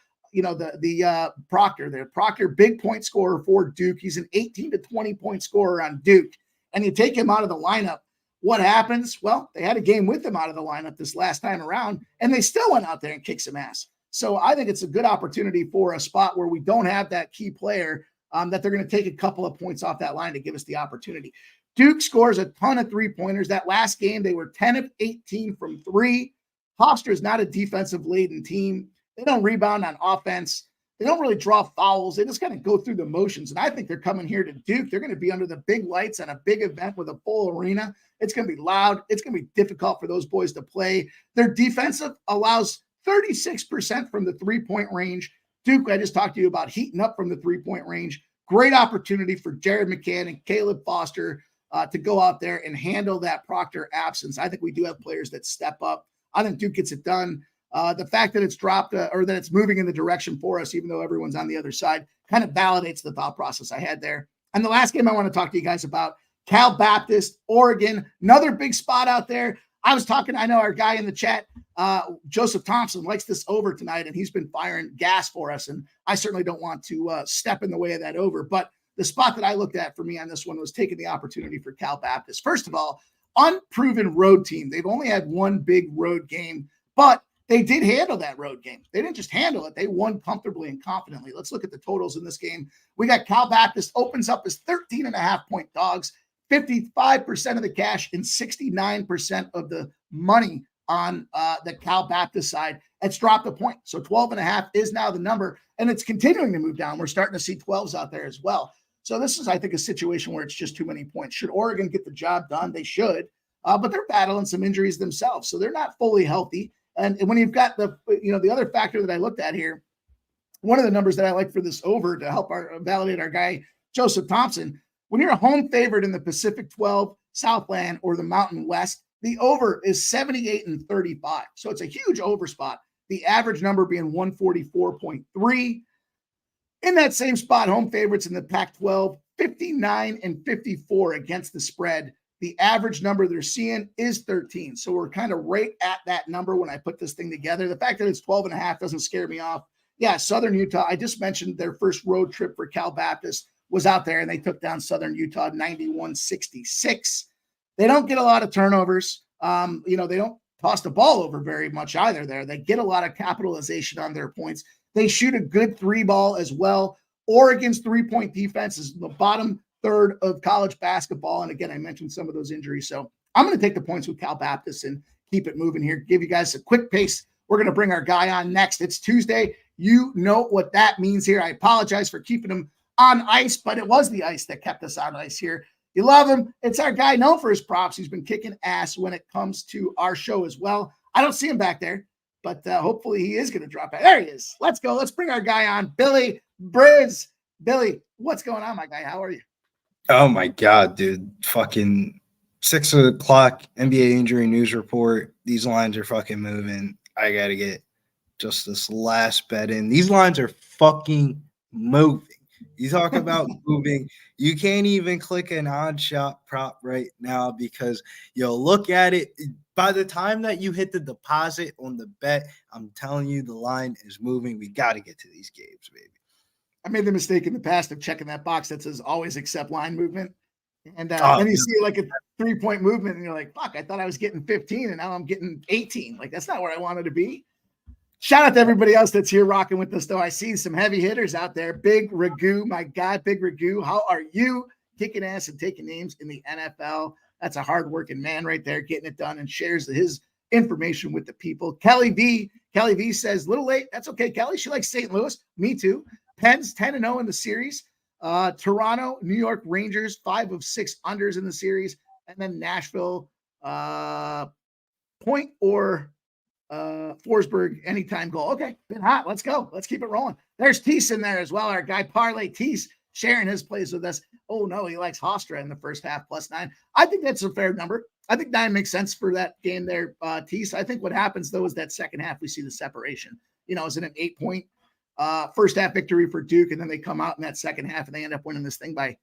Proctor there. Proctor, big point scorer for Duke. He's an 18 to 20 point scorer on Duke. And you take him out of the lineup. What happens? Well, they had a game with him out of the lineup this last time around, and they still went out there and kicked some ass. So I think it's a good opportunity for a spot where we don't have that key player that they're going to take a couple of points off that line to give us the opportunity. Duke scores a ton of three-pointers. That last game, they were 10 of 18 from three. Hofstra is not a defensive-laden team. They don't rebound on offense. They don't really draw fouls. They just kind of go through the motions. And I think they're coming here to Duke. They're going to be under the big lights on a big event with a full arena. It's going to be loud. It's going to be difficult for those boys to play. Their defensive allows 36% from the three-point range. Duke, I just talked to you about heating up from the three-point range. Great opportunity for Jared McCann and Caleb Foster to go out there and handle that Proctor absence. I think we do have players that step up. I think Duke gets it done. The fact that it's dropped or that it's moving in the direction for us, even though everyone's on the other side, kind of validates the thought process I had there. And the last game I want to talk to you guys about, Cal Baptist, Oregon, another big spot out there. I know our guy in the chat, Joseph Thompson, likes this over tonight, and he's been firing gas for us. And I certainly don't want to step in the way of that over. But the spot that I looked at for me on this one was taking the opportunity for Cal Baptist. First of all, unproven road team. They've only had one big road game, but they did handle that road game. They didn't just handle it. They won comfortably and confidently. Let's look at the totals in this game. We got Cal Baptist opens up as 13.5-point dogs, 55% of the cash and 69% of the money on the Cal Baptist side. It's dropped a point. So 12.5 is now the number, and it's continuing to move down. We're starting to see 12s out there as well. So this is, I think, a situation where it's just too many points. Should Oregon get the job done? They should, but they're battling some injuries themselves. So they're not fully healthy. And when you've got the other factor that I looked at here, one of the numbers that I like for this over to help validate our guy, Joseph Thompson, when you're a home favorite in the Pacific 12, Southland, or the Mountain West, the over is 78-35. So it's a huge over spot. The average number being 144.3. In that same spot, home favorites in the Pac-12, 59-54 against the spread. The average number they're seeing is 13. So we're kind of right at that number when I put this thing together. The fact that it's 12.5 doesn't scare me off. Yeah, Southern Utah, I just mentioned their first road trip for Cal Baptist was out there, and they took down Southern Utah 91-66. They don't get a lot of turnovers. They don't toss the ball over very much either there. They get a lot of capitalization on their points. They shoot a good three ball as well. Oregon's three-point defense is the bottom third of college basketball. And again, I mentioned some of those injuries. So I'm going to take the points with Cal Baptist and keep it moving here. Give you guys a quick pace. We're going to bring our guy on next. It's Tuesday. You know what that means here. I apologize for keeping him on ice, but it was the ice that kept us on ice here. You love him. It's our guy known for his props. He's been kicking ass when it comes to our show as well. I don't see him back there, but hopefully he is going to drop out. There he is. Let's go. Let's bring our guy on, Billy Briz. Billy, what's going on, my guy? How are you? Oh my God, dude. Fucking 6 o'clock NBA injury news report. These lines are fucking moving. I got to get just this last bet in. These lines are fucking moving. You talk about moving. You can't even click an odd shot prop right now because you'll look at it. By the time that you hit the deposit on the bet, I'm telling you the line is moving. We got to get to these games, baby. I made the mistake in the past of checking that box that says always accept line movement. And then you see like a 3-point movement and you're like, fuck, I thought I was getting 15 and now I'm getting 18. Like, that's not where I wanted to be. Shout out to everybody else that's here rocking with us, though. I see some heavy hitters out there. Big Ragu, my God, Big Ragu. How are you? Kicking ass and taking names in the NFL. That's a hardworking man right there, getting it done and shares his information with the people. Kelly V says, little late. That's okay, Kelly. She likes St. Louis. Me too. Pens 10-0 in the series. Toronto, New York Rangers, 5 of 6 unders in the series. And then Nashville, Point or Forsberg anytime goal. Okay, been hot. Let's go. Let's keep it rolling. There's Tease in there as well. Our guy Parlay Tease sharing his plays with us. Oh no, he likes Hofstra in the first half +9. I think that's a fair number. I think 9 makes sense for that game there, Tease. I think what happens though is that second half we see the separation. Is it an 8-point first half victory for Duke, and then they come out in that second half and they end up winning this thing by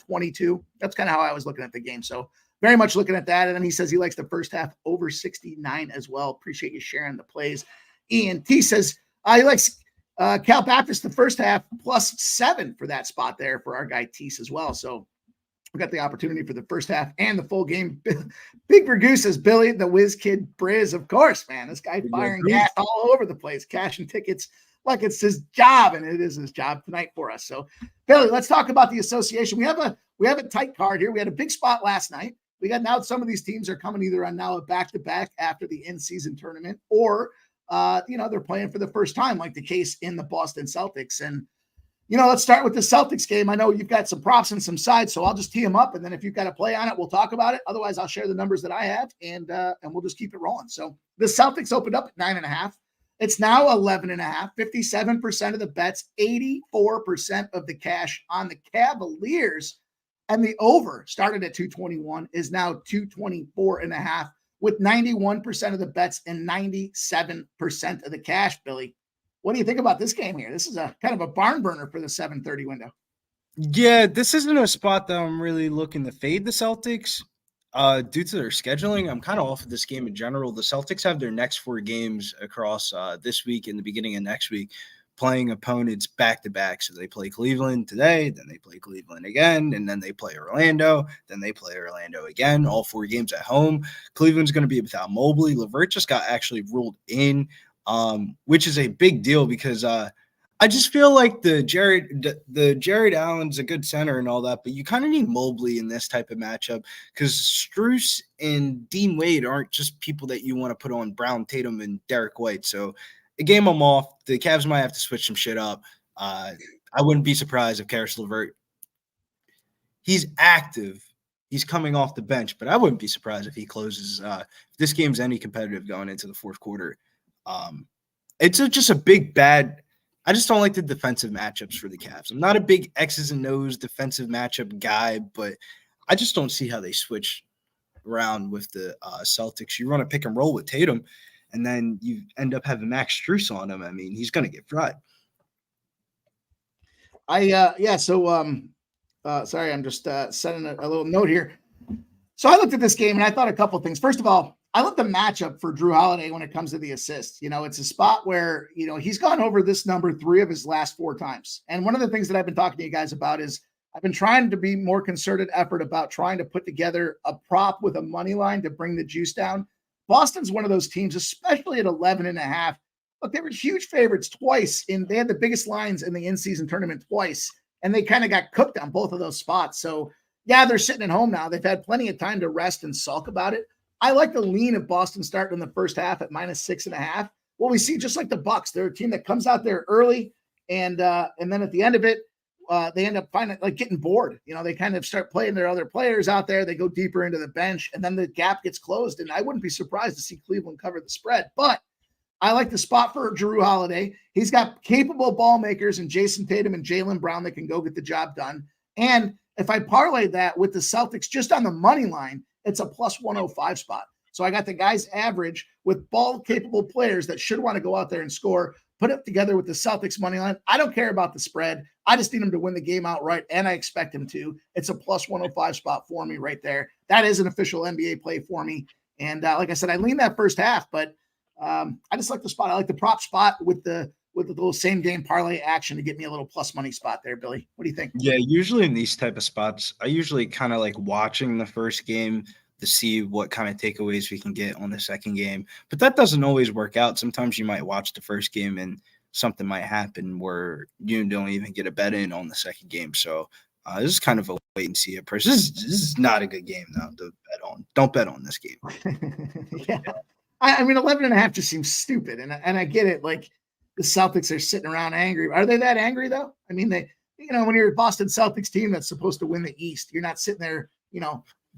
22. That's kind of how I was looking at the game. So very much looking at that. And then he says he likes the first half over 69 as well. Appreciate you sharing the plays. Ian T says he likes Cal Baptist the first half +7 for that spot there for our guy Tease as well. So we got the opportunity for the first half and the full game. Big Bergoose says Billy, the whiz kid Briz. Of course, man. This guy firing gas all over the place, cashing tickets like it's his job, and it is his job tonight for us. So Billy, let's talk about the association. We have a tight card here. We had a big spot last night. We got now some of these teams are coming either on now a back-to-back after the in-season tournament, or they're playing for the first time, like the case in the Boston Celtics. And let's start with the Celtics game. I know you've got some props and some sides, so I'll just tee them up, and then if you've got a play on it, we'll talk about it. Otherwise, I'll share the numbers that I have, and we'll just keep it rolling. So the Celtics opened up at 9.5. It's now 11.5. 57% of the bets, 84% of the cash on the Cavaliers. And the over started at 221 is now 224.5 with 91% of the bets and 97% of the cash, Billy. What do you think about this game here? This is a kind of a barn burner for the 7:30 window. Yeah, this isn't a spot that I'm really looking to fade the Celtics due to their scheduling. I'm kind of off of this game in general. The Celtics have their next 4 games across this week and the beginning of next week, playing opponents back-to-back. So they play Cleveland today, then they play Cleveland again, and then they play Orlando, then they play Orlando again, all 4 games at home. Cleveland's going to be without Mobley. LeVert just got actually ruled in, which is a big deal because I just feel like the Jared Allen's a good center and all that, but you kind of need Mobley in this type of matchup because Strus and Dean Wade aren't just people that you want to put on Brown, Tatum, and Derek White. So the game I'm off. The Cavs might have to switch some shit up. I wouldn't be surprised if Karis LeVert, he's active. He's coming off the bench, but I wouldn't be surprised if he closes. If this game's any competitive going into the fourth quarter. It's just a big bad. I just don't like the defensive matchups for the Cavs. I'm not a big X's and O's defensive matchup guy, but I just don't see how they switch around with the Celtics. You run a pick and roll with Tatum, and then you end up having Max Strus on him. I mean, he's going to get fried. Sorry, I'm just sending a little note here. So I looked at this game and I thought a couple of things. First of all, I love the matchup for Drew Holiday when it comes to the assists. It's a spot where, he's gone over this number 3 of his last 4 times. And one of the things that I've been talking to you guys about is I've been trying to be more concerted effort about trying to put together a prop with a money line to bring the juice down. Boston's one of those teams, especially at 11.5. Look, they were huge favorites twice. They had the biggest lines in the in-season tournament twice, and they kind of got cooked on both of those spots. So, yeah, they're sitting at home now. They've had plenty of time to rest and sulk about it. I like the lean of Boston starting in the first half at -6.5. Well, we see just like the Bucks, they're a team that comes out there early, and then at the end of it, they end up finding like getting bored. They kind of start playing their other players out there. They go deeper into the bench, and then the gap gets closed. And I wouldn't be surprised to see Cleveland cover the spread. But I like the spot for Drew Holiday. He's got capable ball makers in Jason Tatum and Jaylen Brown that can go get the job done. And if I parlay that with the Celtics just on the money line, it's a +105 spot. So I got the guys average with ball-capable players that should want to go out there and score, put it together with the Celtics money line. I don't care about the spread. I just need them to win the game outright, and I expect him to. It's a +105 spot for me right there. That is an official NBA play for me. And like I said, I lean that first half, but I just like the spot. I like the prop spot with the little same game parlay action to get me a little plus money spot there, Billy. What do you think? Yeah, usually in these type of spots, I usually kind of like watching the first game to see what kind of takeaways we can get on the second game. But that doesn't always work out. Sometimes you might watch the first game and something might happen where you don't even get a bet in on the second game. So this is kind of a wait and see approach. This is not a good game though to bet on. Don't bet on this game. Yeah. I mean, 11.5 just seems stupid. And I get it. Like the Celtics are sitting around angry. Are they that angry though? I mean, when you're a Boston Celtics team that's supposed to win the East, you're not sitting there,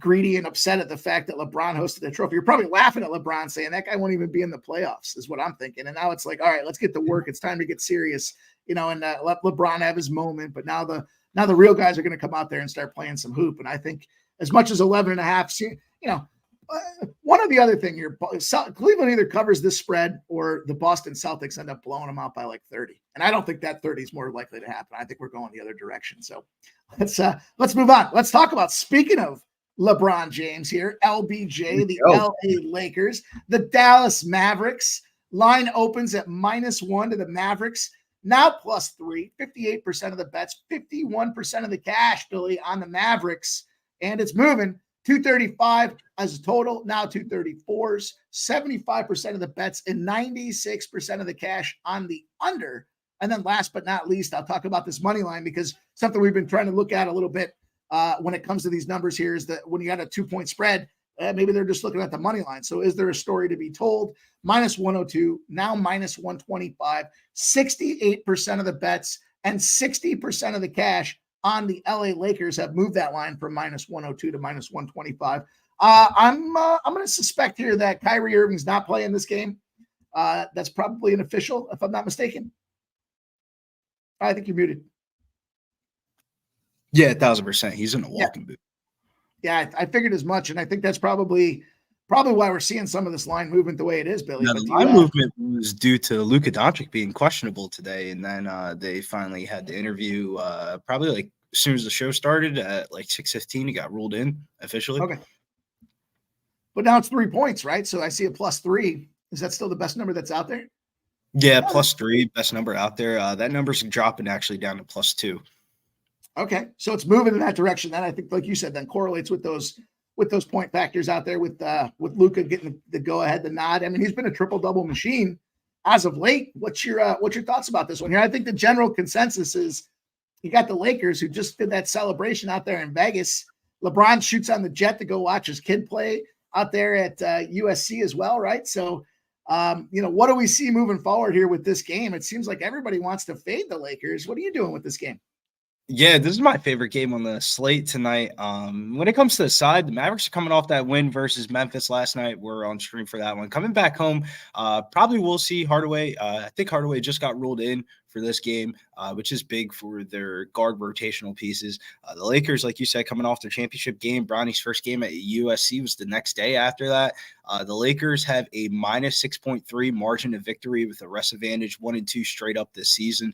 greedy and upset at the fact that LeBron hosted the trophy. You're probably laughing at LeBron saying that guy won't even be in the playoffs is what I'm thinking. And now it's like, all right, let's get to work. It's time to get serious, and let LeBron have his moment. But now the real guys are going to come out there and start playing some hoop. And I think as much as 11.5, one or the other thing here, Cleveland either covers this spread or the Boston Celtics end up blowing them out by like 30. And I don't think that 30 is more likely to happen. I think we're going the other direction. So let's move on. Let's talk about, speaking of LeBron James here, LBJ, the LA Lakers, the Dallas Mavericks. Line opens at -1 to the Mavericks. Now +3, 58% of the bets, 51% of the cash, Billy, on the Mavericks. And it's moving. 235 as a total, now 234s, 75% of the bets, and 96% of the cash on the under. And then last but not least, I'll talk about this money line, because something we've been trying to look at a little bit when it comes to these numbers here is that when you got a 2-point spread, maybe they're just looking at the money line. So is there a story to be told? -102, now -125, 68% of the bets and 60% of the cash on the LA Lakers have moved that line from -102 to -125. I'm going to suspect here that Kyrie Irving's not playing this game. That's probably an official, if I'm not mistaken. I think you're muted. Yeah, 1,000%. He's in a walking boot. Yeah, I figured as much, and I think that's probably why we're seeing some of this line movement the way it is, Billy. Now, the line movement was due to Luka Doncic being questionable today, and then they finally had the interview probably like as soon as the show started at like 6:15. He got ruled in officially. Okay. But now it's 3 points, right? So I see a +3. Is that still the best number that's out there? Yeah, +3, best number out there. That number's dropping actually down to +2. Okay, so it's moving in that direction. That I think, like you said, then correlates with those point factors out there with Luka getting the go ahead, the nod. I mean, he's been a triple double machine as of late. What's your thoughts about this one here? I think the general consensus is you got the Lakers, who just did that celebration out there in Vegas. LeBron shoots on the jet to go watch his kid play out there at USC as well, right? So, what do we see moving forward here with this game? It seems like everybody wants to fade the Lakers. What are you doing with this game? Yeah, this is my favorite game on the slate tonight. When it comes to the side, the Mavericks are coming off that win versus Memphis last night. We're on stream for that one. Coming back home, probably we'll see Hardaway. I think Hardaway just got ruled in for this game, which is big for their guard rotational pieces. The Lakers, like you said, coming off their championship game. Bronny's first game at USC was the next day after that. The Lakers have a -6.3 margin of victory with a rest advantage, 1-2 straight up this season.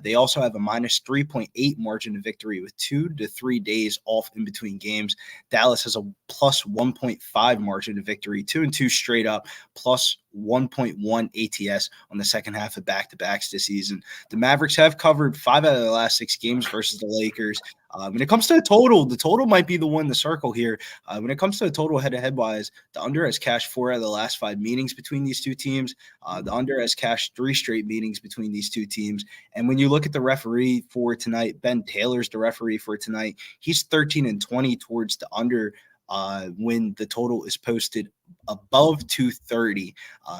They also have a -3.8 margin of victory with 2 to 3 days off in between games. Dallas has a +1.5 margin of victory, 2-2 straight up, plus 1.1 ATS on the second half of back-to-backs this season. The Mavericks have covered 5 out of the last 6 games versus the Lakers. When it comes to the total might be the one to circle here. When it comes to the total head-to-head wise, the under has cashed 4 out of the last 5 meetings between these two teams. The under has cashed 3 straight meetings between these two teams. And when you look at the referee for tonight, Ben Taylor's the referee for tonight. He's 13-20 towards the under when the total is posted above 230.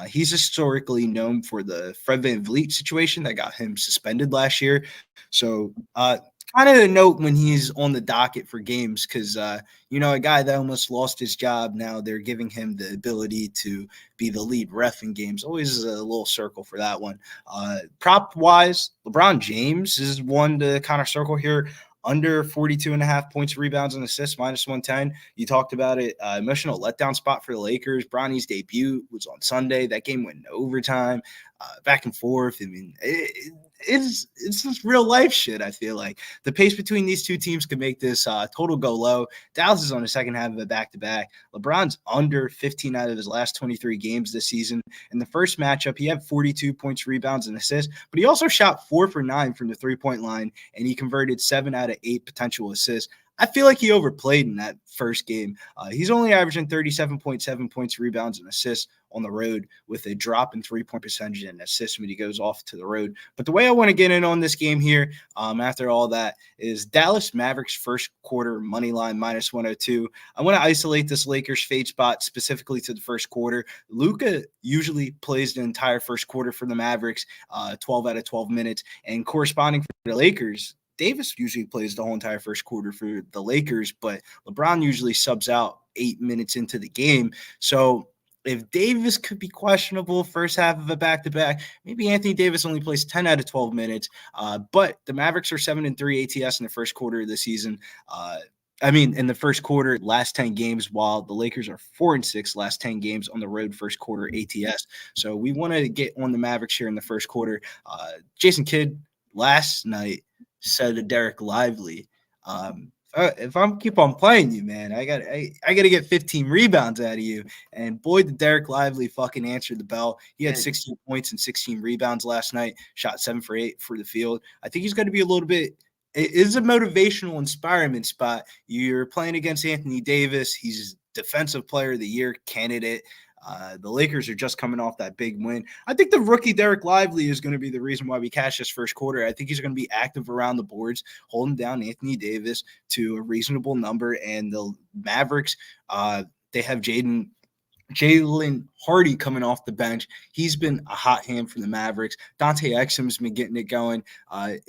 He's historically known for the Fred VanVleet situation that got him suspended last year. So kind of a note when he's on the docket for games because, a guy that almost lost his job, now they're giving him the ability to be the lead ref in games. Always a little circle for that one. Prop-wise, LeBron James is one to kind of circle here. Under 42.5 points, rebounds, and assists, -110. You talked about it. Emotional letdown spot for the Lakers. Bronny's debut was on Sunday. That game went in overtime, back and forth. I mean, it's just real life shit, I feel like. The pace between these two teams could make this total go low. Dallas is on the second half of a back-to-back. LeBron's under 15 out of his last 23 games this season. In the first matchup, he had 42 points, rebounds, and assists, but he also shot 4 for 9 from the three-point line, and he converted 7 out of 8 potential assists. I feel like he overplayed in that first game. He's only averaging 37.7 points, rebounds, and assists on the road with a drop in three-point percentage and assists when he goes off to the road. But the way I want to get in on this game here after all that is Dallas Mavericks first quarter money line -102. I want to isolate this Lakers fade spot specifically to the first quarter. Luka usually plays the entire first quarter for the Mavericks, 12 out of 12 minutes, and corresponding for the Lakers, Davis usually plays the whole entire first quarter for the Lakers, but LeBron usually subs out 8 minutes into the game. So if Davis could be questionable first half of a back-to-back, maybe Anthony Davis only plays 10 out of 12 minutes. But the Mavericks are 7-3 ATS in the first quarter of the season. In the first quarter, last 10 games, while the Lakers are 4-6 last 10 games on the road first quarter ATS. So we want to get on the Mavericks here in the first quarter. Jason Kidd last night said to Derek Lively, if I'm keep on playing you, man, I got to get 15 rebounds out of you. And boy, did Derek Lively fucking answer the bell. He had 16 points and 16 rebounds last night, shot 7 for 8 for the field. I think he's going to be a little bit – it is a motivational inspirement spot. You're playing against Anthony Davis. He's Defensive Player of the Year candidate. The Lakers are just coming off that big win. I think the rookie Derek Lively is going to be the reason why we cash this first quarter. I think he's going to be active around the boards, holding down Anthony Davis to a reasonable number. And the Mavericks, they have Jalen Hardy coming off the bench. He's been a hot hand for the Mavericks. Dante Exum's been getting it going.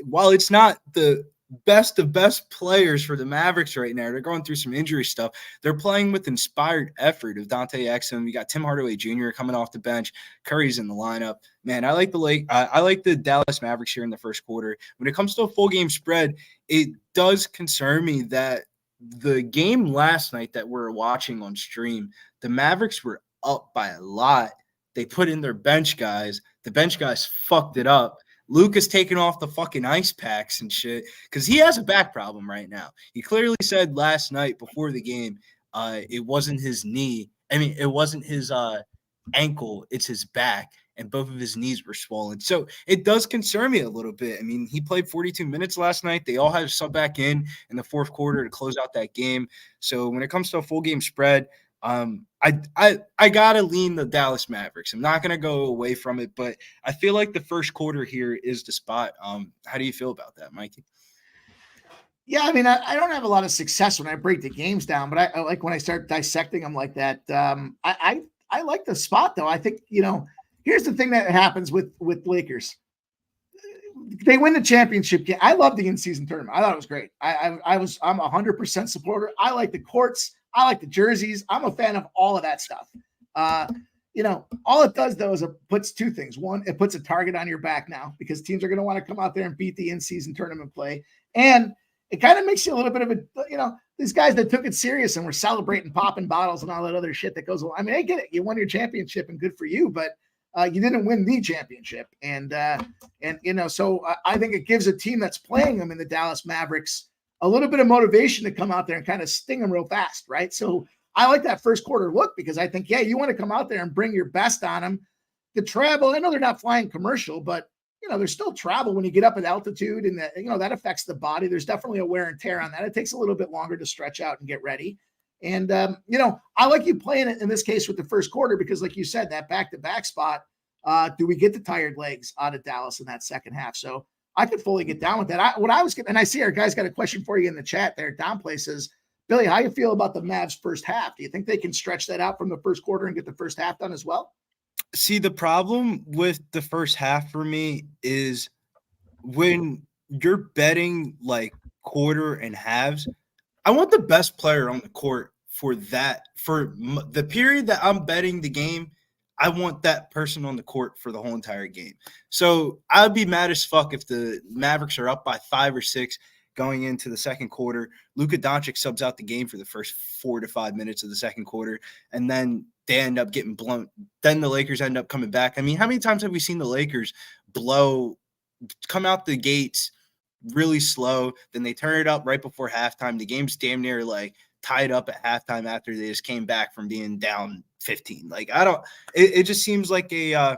While it's not the best of best players for the Mavericks right now, they're going through some injury stuff. They're playing with inspired effort of Dante Exum. You got Tim Hardaway Jr. coming off the bench. Curry's in the lineup. Man, I like the Dallas Mavericks here in the first quarter. When it comes to a full game spread, it does concern me that the game last night that we're watching on stream, the Mavericks were up by a lot. They put in their bench guys. The bench guys fucked it up. Luka's taking off the fucking ice packs and shit because he has a back problem right now. He clearly said last night before the game, it wasn't his knee. It wasn't his ankle. It's his back. And both of his knees were swollen. So it does concern me a little bit. He played 42 minutes last night. They all had to sub back in the fourth quarter to close out that game. So when it comes to a full game spread, I gotta lean the Dallas Mavericks. I'm not gonna go away from it, but I feel like the first quarter here is the spot. How do you feel about that, Mikey? Yeah, I don't have a lot of success when I break the games down, but I like when I start dissecting them like that. I like the spot though. I think here's the thing that happens with Lakers. They win the championship game. I love the in-season tournament. I thought it was great. I'm 100% supporter. I like the courts. I like the jerseys. I'm a fan of all of that stuff. All it does though is it puts two things. One, it puts a target on your back now because teams are going to want to come out there and beat the in-season tournament play. And it kind of makes you a little bit of a, these guys that took it serious and were celebrating, popping bottles and all that other shit that goes along. I get it. You won your championship and good for you, but you didn't win the championship. So I think it gives a team that's playing them in the Dallas Mavericks a little bit of motivation to come out there and kind of sting them real fast, right? So I like that first quarter look because I think, you want to come out there and bring your best on them. The travel, I know they're not flying commercial, but, there's still travel when you get up at altitude and that affects the body. There's definitely a wear and tear on that. It takes a little bit longer to stretch out and get ready. And, I like you playing it in this case with the first quarter because like you said, that back-to-back spot, do we get the tired legs out of Dallas in that second half? So I could fully get down with that. And I see our guys got a question for you in the chat there. Downplay says, Billy, how you feel about the Mavs first half? Do you think they can stretch that out from the first quarter and get the first half done as well? See, the problem with the first half for me is when you're betting like quarter and halves, I want the best player on the court for the period that I'm betting the game. I want that person on the court for the whole entire game. So I'd be mad as fuck if the Mavericks are up by 5 or 6 going into the second quarter. Luka Doncic subs out the game for the first 4 to 5 minutes of the second quarter, and then they end up getting blown. Then the Lakers end up coming back. How many times have we seen the Lakers come out the gates really slow, then they turn it up right before halftime? The game's damn near like tied up at halftime after they just came back from being down 15. It just seems like I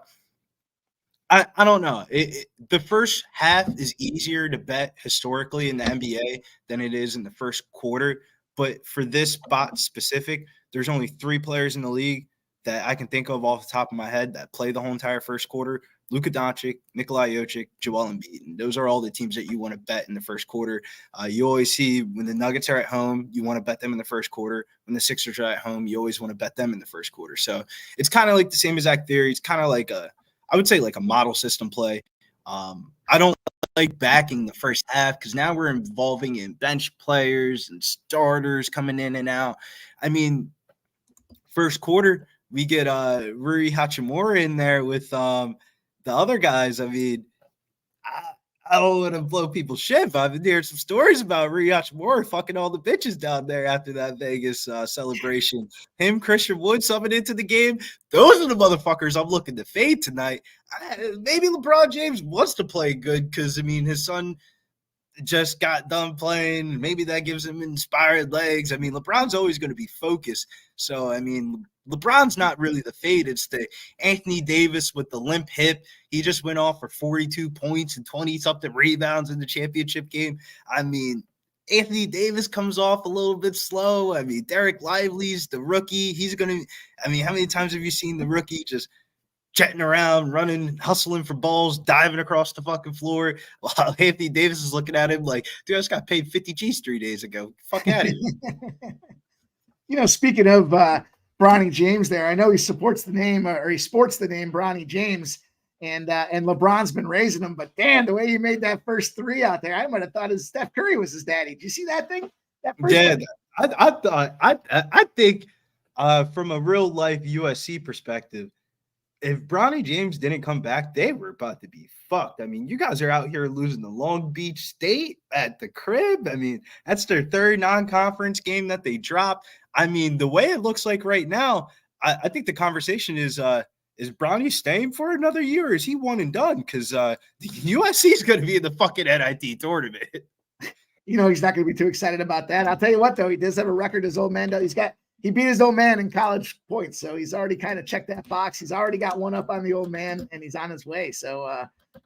don't know. The first half is easier to bet historically in the NBA than it is in the first quarter. But for this spot specific, there's only 3 players in the league that I can think of off the top of my head that play the whole entire first quarter: Luka Doncic, Nikola Jokic, Joel Embiid. And those are all the teams that you want to bet in the first quarter. You always see when the Nuggets are at home, you want to bet them in the first quarter. When the Sixers are at home, you always want to bet them in the first quarter. So it's kind of like the same exact theory. It's kind of like I would say like a model system play. I don't like backing the first half because now we're involving in bench players and starters coming in and out. I mean, first quarter, we get Rui Hachimura in there with the other guys. I mean, I don't want to blow people's shit, but I've been hearing some stories about Rui Hachimura fucking all the bitches down there after that Vegas celebration. Him, Christian Wood, summing into the game. Those are the motherfuckers I'm looking to fade tonight. Maybe LeBron James wants to play good because, I mean, his son just got done playing. Maybe that gives him inspired legs. I mean, LeBron's always going to be focused. So, I mean, LeBron's not really the fade. It's the Anthony Davis with the limp hip. He just went off for 42 points and 20-something rebounds in the championship game. I mean, Anthony Davis comes off a little bit slow. I mean, Derek Lively's the rookie. He's going to – I mean, how many times have you seen the rookie just – jetting around, running, hustling for balls, diving across the fucking floor while Anthony Davis is looking at him like, dude, I just got paid 50 G's 3 days ago. Fuck out of here. Speaking of Bronny James there, I know he supports the name or he sports the name Bronny James and LeBron's been raising him, but damn, the way he made that first three out there, I might have thought Steph Curry was his daddy. Did you see that thing? Yeah, I think from a real life USC perspective, if Bronny James didn't come back, they were about to be fucked. I mean, you guys are out here losing to Long Beach State at the crib. I mean, that's their third non-conference game that they dropped. I mean, the way it looks like right now, I think the conversation is Bronny staying for another year or is he one and done? Because USC is going to be in the fucking NIT tournament. He's not going to be too excited about that. I'll tell you what, though, he does have a record his old man does. He beat his old man in college points, so he's already kind of checked that box. He's already got one up on the old man, and he's on his way. So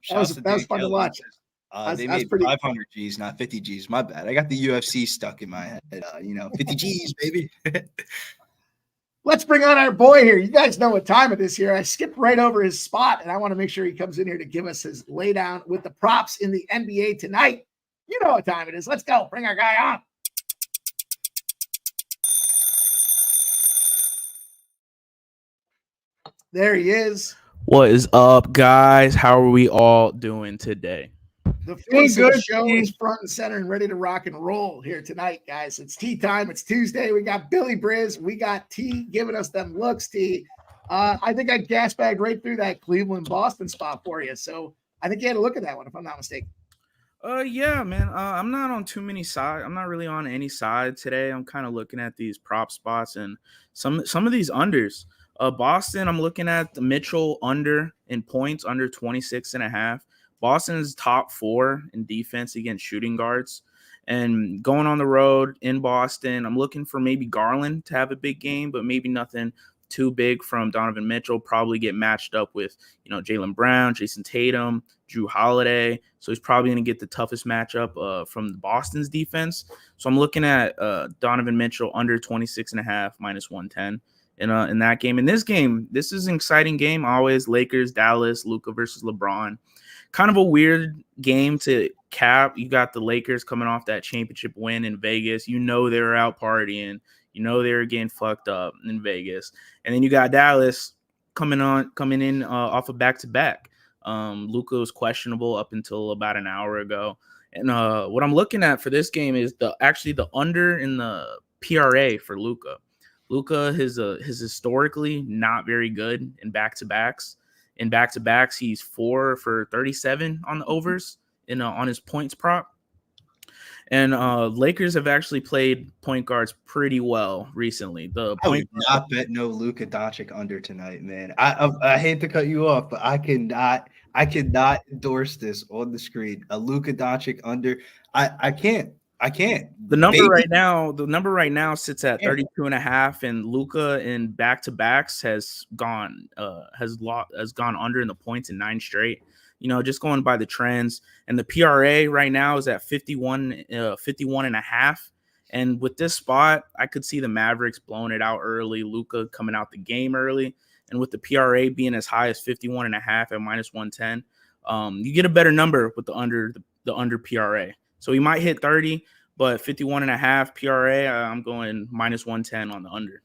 that was fun to watch. They made 500 G's, not 50 G's. My bad. I got the UFC stuck in my head. 50 G's, baby. Let's bring on our boy here. You guys know what time it is here. I skipped right over his spot, and I want to make sure he comes in here to give us his laydown with the props in the NBA tonight. You know what time it is. Let's go. Bring our guy on. There he is. What is up, guys? How are we all doing today? The face of the show is front and center and ready to rock and roll here tonight, guys. It's tea time. It's Tuesday. We got Billy Briz. We got T giving us them looks, T. I think I gas bagged right through that Cleveland-Boston spot for you. So I think you had a look at that one, if I'm not mistaken. Yeah, man. I'm not on too many sides. I'm not really on any side today. I'm kind of looking at these prop spots and some of these unders. Boston, I'm looking at the Mitchell under in points, under 26.5. Boston is top 4 in defense against shooting guards. And going on the road in Boston, I'm looking for maybe Garland to have a big game, but maybe nothing too big from Donovan Mitchell. Probably get matched up with, Jaylen Brown, Jason Tatum, Drew Holiday. So he's probably going to get the toughest matchup from Boston's defense. So I'm looking at Donovan Mitchell under 26.5, minus 110. In that game. In this game, this is an exciting game. Always Lakers, Dallas, Luka versus LeBron. Kind of a weird game to cap. You got the Lakers coming off that championship win in Vegas. They were out partying. They were getting fucked up in Vegas. And then you got Dallas coming in off of back-to-back. Luka was questionable up until about an hour ago. And what I'm looking at for this game is the under in the PRA for Luka. Luka is historically not very good in back-to-backs. In back-to-backs, he's 4 for 37 on the overs on his points prop. And Lakers have actually played point guards pretty well recently. I would not bet no Luka Doncic under tonight, man. I hate to cut you off, but I cannot endorse this on the screen. A Luka Doncic under. I can't. The number right now sits at 32.5, and Luka in back-to-backs has gone under in the points in 9 straight. Just going by the trends, and the PRA right now is at 51.5. And with this spot, I could see the Mavericks blowing it out early, Luka coming out the game early, and with the PRA being as high as 51.5 at minus 110, you get a better number with the under PRA. So he might hit 30, but 51.5 PRA, I'm going minus 110 on the under.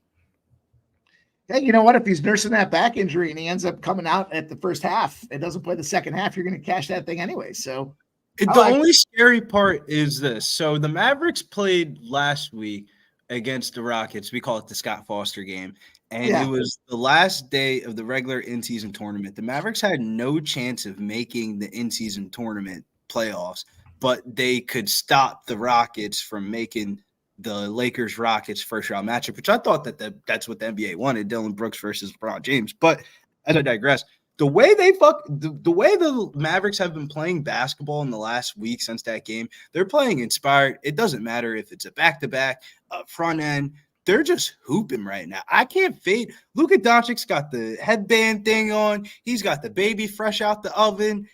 Hey, you know what? If he's nursing that back injury and he ends up coming out at the first half and doesn't play the second half, you're going to cash that thing anyway. So The only scary part is this. So the Mavericks played last week against the Rockets. We call it the Scott Foster game. And it was the last day of the regular in-season tournament. The Mavericks had no chance of making the in-season tournament playoffs, but they could stop the Rockets from making the Lakers-Rockets first-round matchup, which I thought that's what the NBA wanted, Dylan Brooks versus LeBron James. But as I digress, the way the way the Mavericks have been playing basketball in the last week since that game, they're playing inspired. It doesn't matter if it's a back-to-back, a front end. They're just hooping right now. I can't fade. Luka Doncic's got the headband thing on. He's got the baby fresh out the oven.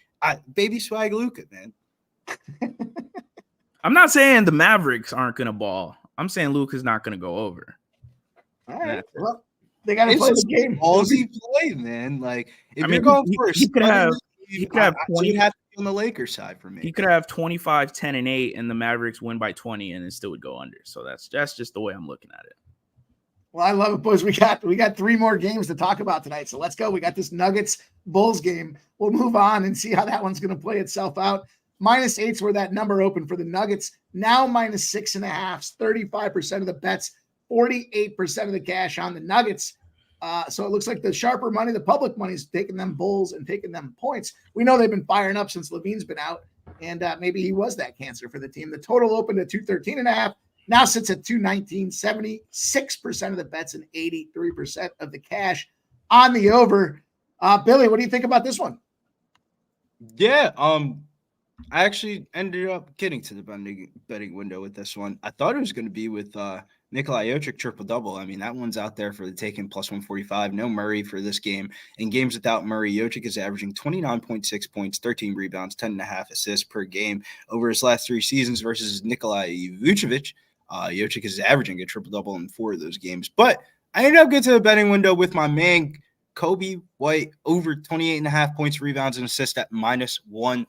Baby swag Luka, man. I'm not saying the Mavericks aren't going to ball. I'm saying Luka's not going to go over. All right. Well, they got to play the game. Ballsy play, man. Like, if you're going first, he could have 20. Have to be on the Lakers side for me. He could have 25, 10, and 8, and the Mavericks win by 20, and it still would go under. So that's just the way I'm looking at it. Well, I love it, boys. We got 3 more games to talk about tonight. So let's go. We got this Nuggets-Bulls game. We'll move on and see how that one's going to play itself out. -8's where that number opened for the Nuggets. Now -6.5. 35% of the bets, 48% of the cash on the Nuggets. So it looks like the sharper money, the public money, is taking them Bulls and taking them points. We know they've been firing up since Levine's been out, and maybe he was that cancer for the team. The total opened at 213.5. Now sits at 219, 76% of the bets and 83% of the cash on the over. Billy, what do you think about this one? Yeah, I actually ended up getting to the betting window with this one. I thought it was going to be with Nikola Jokic triple-double. I mean, that one's out there for the taking, +145. No Murray for this game. In games without Murray, Jokic is averaging 29.6 points, 13 rebounds, 10.5 assists per game over his last 3 seasons versus Nikola Vucevic. Jokic is averaging a triple-double in 4 of those games. But I ended up getting to the betting window with my man, Kobe White, over 28.5 points, rebounds, and assists at -1.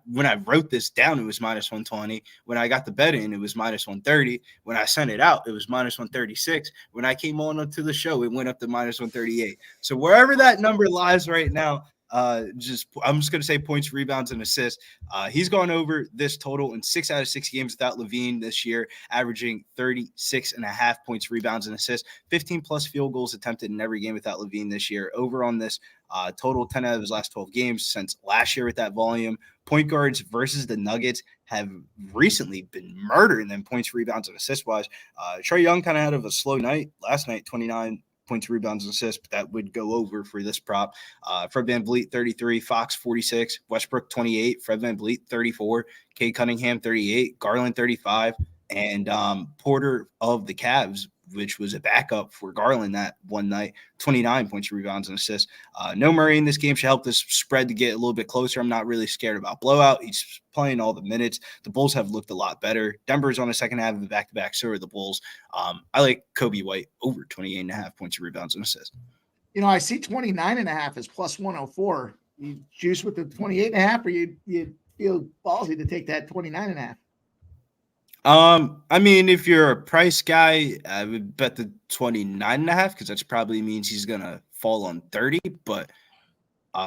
When I wrote this down, it was -120. When I got the bet in, it was -130. When I sent it out, it was -136. When I came on up to the show, it went up to -138. So wherever that number lies right now, I'm just going to say points, rebounds, and assists. He's gone over this total in 6 out of 6 games without Levine this year, averaging 36.5 points, rebounds, and assists. 15+ field goals attempted in every game without Levine this year. Over on this total, 10 out of his last 12 games since last year with that volume. Point guards versus the Nuggets have recently been murdering them points, rebounds, and assist-wise. Trae Young kind of had a slow night last night, 29 points, rebounds, and assists, but that would go over for this prop. Fred VanVleet, 33, Fox, 46, Westbrook, 28, Fred VanVleet, 34, Cade Cunningham, 38, Garland, 35, and Porter of the Cavs, which was a backup for Garland that one night, 29 points, rebounds, and assists. No Murray in this game should help this spread to get a little bit closer. I'm not really scared about blowout. He's playing all the minutes. The Bulls have looked a lot better. Denver's on the second half of the back-to-back, so are the Bulls. I like Kobe White over 28.5 points, rebounds, and assists. You know, I see 29.5 as +104. You juice with the 28.5, or you feel ballsy to take that 29.5? I mean, if you're a price guy, I would bet the 29.5 because that probably means he's gonna fall on 30. But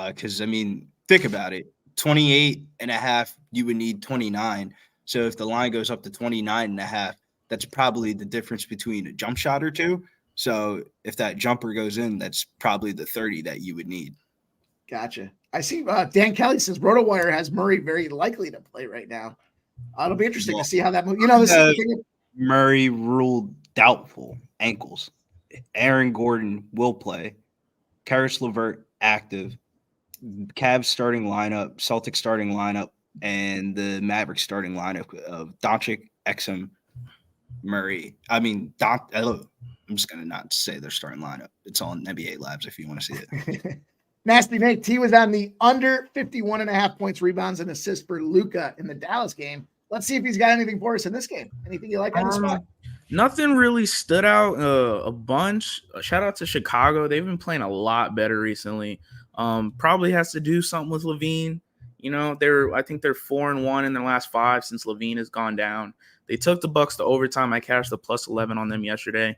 because I mean, think about it, 28.5, you would need 29. So if the line goes up to 29.5, that's probably the difference between a jump shot or two. So if that jumper goes in, that's probably the 30 that you would need. Gotcha. I see Dan Kelly says RotoWire has Murray very likely to play right now. It'll be interesting to see how that moves. You know, this is the thing. Murray ruled doubtful ankles. Aaron Gordon will play. Karis LeVert active. Cavs starting lineup, Celtics starting lineup, and the Mavericks starting lineup of Doncic, Exum, Murray. I mean, I'm just going to not say their starting lineup. It's on NBA Labs if you want to see it. Nasty Nate T was on the under 51.5 points, rebounds, and assists for Luka in the Dallas game. Let's see if he's got anything for us in this game. Anything you like on the spot? Nothing really stood out a bunch. Shout out to Chicago. They've been playing a lot better recently. Probably has to do something with Levine. You know, I think they're 4-1 in their last 5 since Levine has gone down. They took the Bucks to overtime. I cashed the +11 on them yesterday.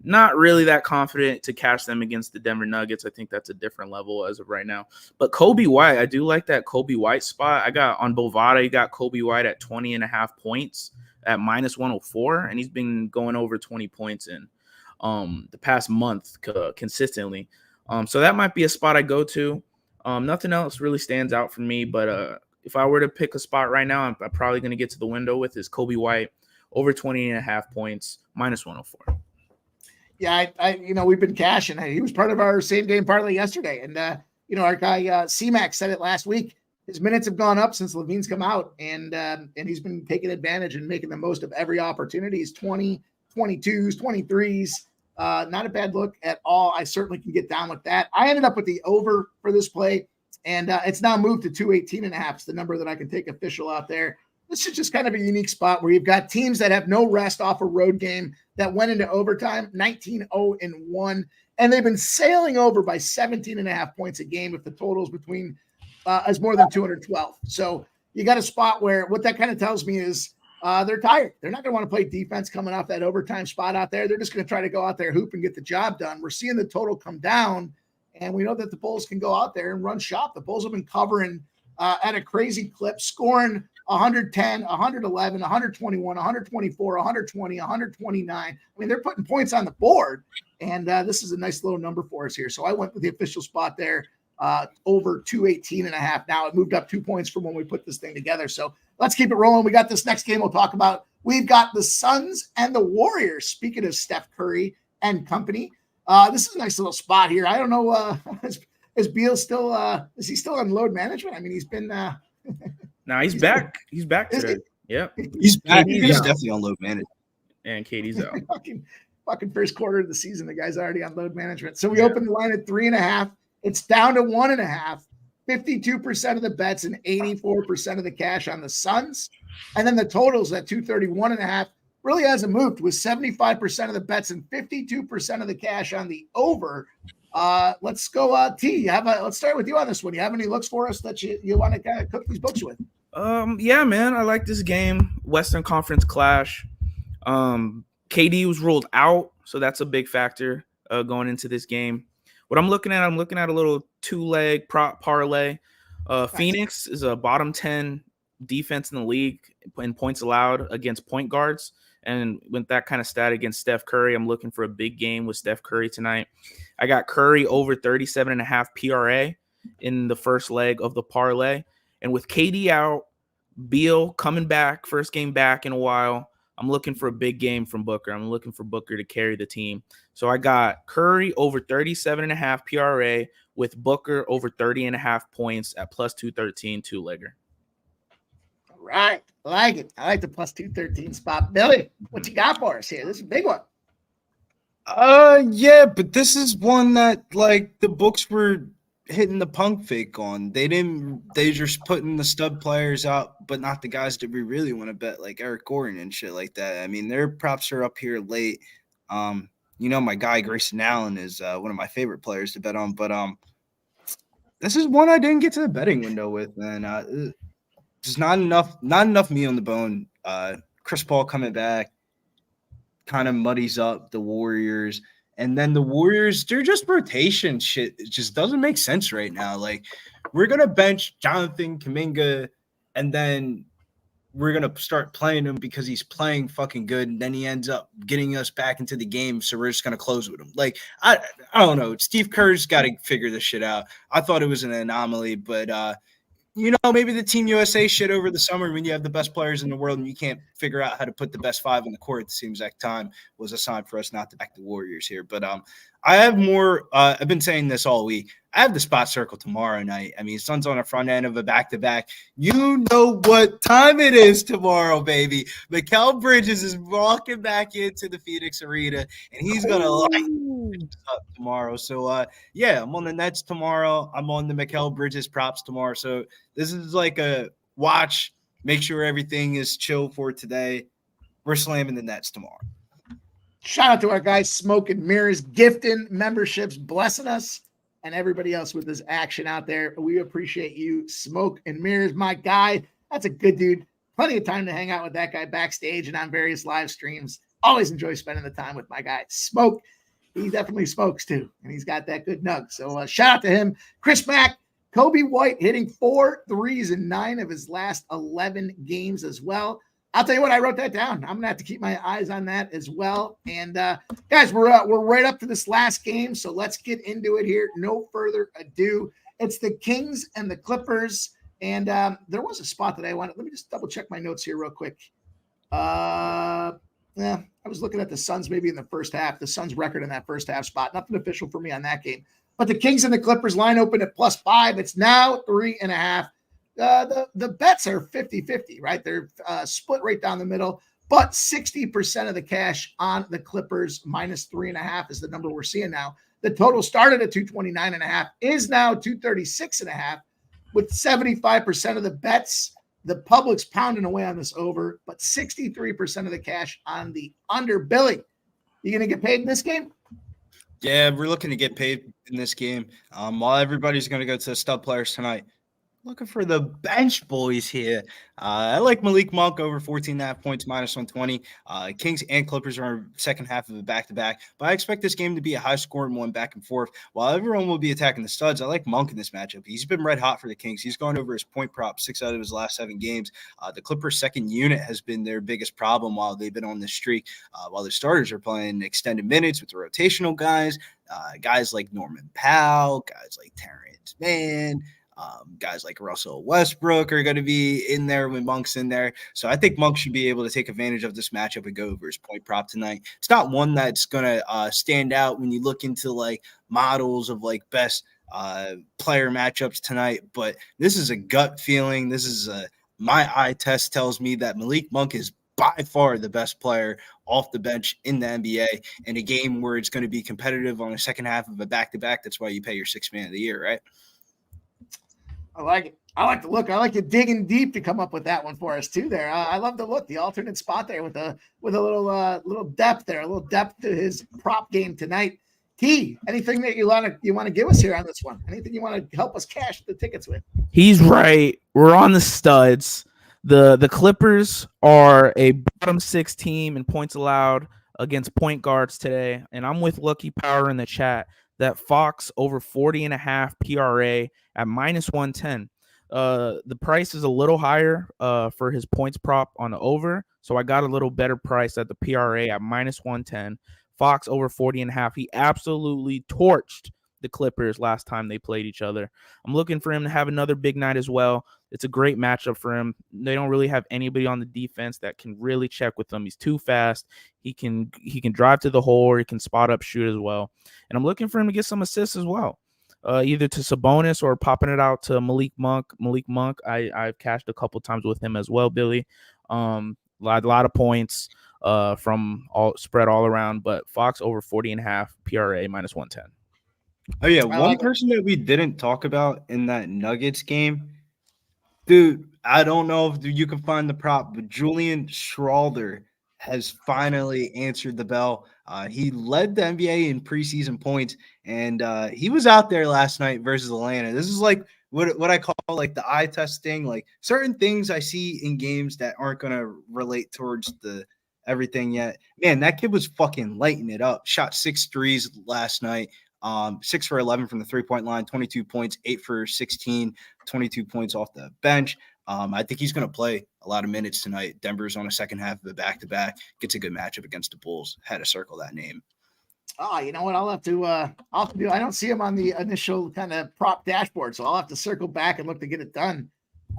not really that confident to cash them against the Denver Nuggets. I think that's a different level as of right now. But Kobe White, I do like that Kobe White spot. I got on Bovada, you got Kobe White at 20.5 points at -104, and he's been going over 20 points in the past month consistently. So that might be a spot I go to. Nothing else really stands out for me, but if I were to pick a spot right now, I'm probably going to get to the window with is Kobe White over 20.5 points, -104. Yeah, we've been cashing. He was part of our same game parlay yesterday. And, our guy C-Mac said it last week. His minutes have gone up since Levine's come out, and he's been taking advantage and making the most of every opportunity. He's 20, 22s, 23s. Not a bad look at all. I certainly can get down with that. I ended up with the over for this play, and it's now moved to 218.5. It's the number that I can take official out there. This is just kind of a unique spot where you've got teams that have no rest off a road game that went into overtime, 19-0-1, and they've been sailing over by 17.5 points a game if the total's between as more than 212. So you got a spot where what that kind of tells me is they're tired. They're not going to want to play defense coming off that overtime spot out there. They're just going to try to go out there, hoop, and get the job done. We're seeing the total come down, and we know that the Bulls can go out there and run shop. The Bulls have been covering at a crazy clip, scoring 110, 111, 121, 124, 120, 129. I mean, they're putting points on the board, and this is a nice little number for us here. So I went with the official spot there, over 218.5. Now it moved up 2 points from when we put this thing together. So let's keep it rolling. We got this next game we'll talk about. We've got the Suns and the Warriors. Speaking of Steph Curry and company, this is a nice little spot here. I don't know, is Beal still is he still on load management? I mean, he's been No, he's back. He's back today. Yeah. He's back. KD's He's out. definitely on load management. And Katie's out. fucking first quarter of the season. The guy's already on load management. So we opened the line at 3.5. It's down to 1.5. 52% of the bets and 84% of the cash on the Suns. And then the totals at 231.5 really hasn't moved with 75% of the bets and 52% of the cash on the over. Let's go, T. Let's start with you on this one. You have any looks for us that you want to kind of cook these books with? Yeah, man, I like this game. Western Conference clash. KD was ruled out, so that's a big factor going into this game. What I'm looking at a little 2-leg prop parlay. Phoenix is a bottom 10 defense in the league in points allowed against point guards. And with that kind of stat against Steph Curry, I'm looking for a big game with Steph Curry tonight. I got Curry over 37.5 PRA in the first leg of the parlay. And with KD out, Beal coming back, first game back in a while, I'm looking for a big game from Booker. I'm looking for Booker to carry the team. So I got Curry over 37.5 PRA with Booker over 30.5 points at plus 213, 2-legger. All right. I like it. I like the plus 213 spot. Billy, what you got for us here? This is a big one. Yeah, but this is one that like the books were hitting the punk fake on. They just putting the stud players out, but not the guys that we really want to bet, like Eric Gordon and shit like that. I mean, their props are up here late. My guy Grayson Allen is one of my favorite players to bet on, but this is one I didn't get to the betting window with, and just not enough meat on the bone. Chris Paul coming back kind of muddies up the Warriors. And then the Warriors, they're just rotation shit. It just doesn't make sense right now. Like, we're going to bench Jonathan Kuminga, and then we're going to start playing him because he's playing fucking good, and then he ends up getting us back into the game, so we're just going to close with him. Like, I don't know. Steve Kerr's got to figure this shit out. I thought it was an anomaly, but maybe the Team USA shit over the summer when you have the best players in the world and you can't figure out how to put the best five on the court at the same exact time was a sign for us not to back the Warriors here. But I have more I've been saying this all week. I have the spot circle tomorrow night. I mean, Suns on the front end of a back-to-back. You know what time it is tomorrow, baby. Mikal Bridges is walking back into the Phoenix Arena, and he's going to light up tomorrow. So, I'm on the Nets tomorrow. I'm on the Mikal Bridges props tomorrow. So this is like a watch, make sure everything is chill for today. We're slamming the Nets tomorrow. Shout out to our guys, Smoke and Mirrors, gifting memberships, blessing us, and everybody else with this action out there. We appreciate you, Smoke and Mirrors, my guy. That's a good dude. Plenty of time to hang out with that guy backstage and on various live streams. Always enjoy spending the time with my guy. Smoke. He definitely smokes too, and he's got that good nug. So shout out to him. Chris Mack, Kobe White hitting 4 threes in 9 of his last 11 games as well. I'll tell you what, I wrote that down. I'm gonna have to keep my eyes on that as well. And guys, we're right up to this last game, so let's get into it here. No further ado. It's the Kings and the Clippers, and there was a spot that I wanted. Let me just double check my notes here real quick. Yeah, I was looking at the Suns maybe in the first half. The Suns record in that first half spot. Nothing official for me on that game. But the Kings and the Clippers line open at +5. It's now 3.5. The bets are 50-50, right? They're split right down the middle. But 60% of the cash on the Clippers -3.5 is the number we're seeing now. The total started at 229.5, is now 236.5, with 75% of the bets. The public's pounding away on this over, but 63% of the cash on the under. Billy, you going to get paid in this game? Yeah, we're looking to get paid in this game. While everybody's going to go to the stud players tonight, looking for the bench boys here. I like Malik Monk over 14.5 points, -120. Kings and Clippers are in second half of a back-to-back, but I expect this game to be a high-scoring one back and forth. While everyone will be attacking the studs, I like Monk in this matchup. He's been red hot for the Kings. He's gone over his point prop 6 out of his last 7 games. The Clippers' second unit has been their biggest problem while they've been on this streak, while the starters are playing extended minutes with the rotational guys, guys like Norman Powell, guys like Terrence Mann, guys like Russell Westbrook are going to be in there when Monk's in there. So I think Monk should be able to take advantage of this matchup and go over his point prop tonight. It's not one that's going to stand out when you look into like models of like best player matchups tonight, but this is a gut feeling. This is my eye test tells me that Malik Monk is by far the best player off the bench in the NBA in a game where it's going to be competitive on the second half of a back-to-back. That's why you pay your 6th man of the year, right? I like it. I like the look. I like you digging deep to come up with that one for us too. There, I love the look. The alternate spot there with a little depth there, a little depth to his prop game tonight. T, anything that you want to give us here on this one? Anything you want to help us cash the tickets with? He's right. We're on the studs. The Clippers are a bottom 6 team in points allowed against point guards today, and I'm with Lucky Power in the chat that Fox over 40.5 PRA at -110. The price is a little higher for his points prop on the over, so I got a little better price at the PRA at -110. Fox over 40.5. He absolutely torched the Clippers last time they played each other. I'm looking for him to have another big night as well. It's a great matchup for him. They don't really have anybody on the defense that can really check with him. He's too fast. He can drive to the hole, or he can spot up shoot as well. And I'm looking for him to get some assists as well, either to Sabonis or popping it out to Malik Monk. I've cashed a couple times with him as well, Billy. A lot of points from all spread all around, but Fox over 40.5 PRA -110. Oh yeah, one person that we didn't talk about in that Nuggets game, dude. I don't know if you can find the prop, but Julian Schroeder has finally answered the bell. He led the NBA in preseason points, and he was out there last night versus Atlanta. This is like what I call like the eye test thing. Like certain things I see in games that aren't going to relate towards the everything yet. Man, that kid was fucking lighting it up. Shot 6 threes last night. 6 for 11 from the 3-point line, 22 points, 8 for 16, 22 points off the bench. I think he's going to play a lot of minutes tonight. Denver's on a second half of a back-to-back. Gets a good matchup against the Bulls. Had to circle that name. Oh, you know what? I'll have to do. I don't see him on the initial kind of prop dashboard, so I'll have to circle back and look to get it done.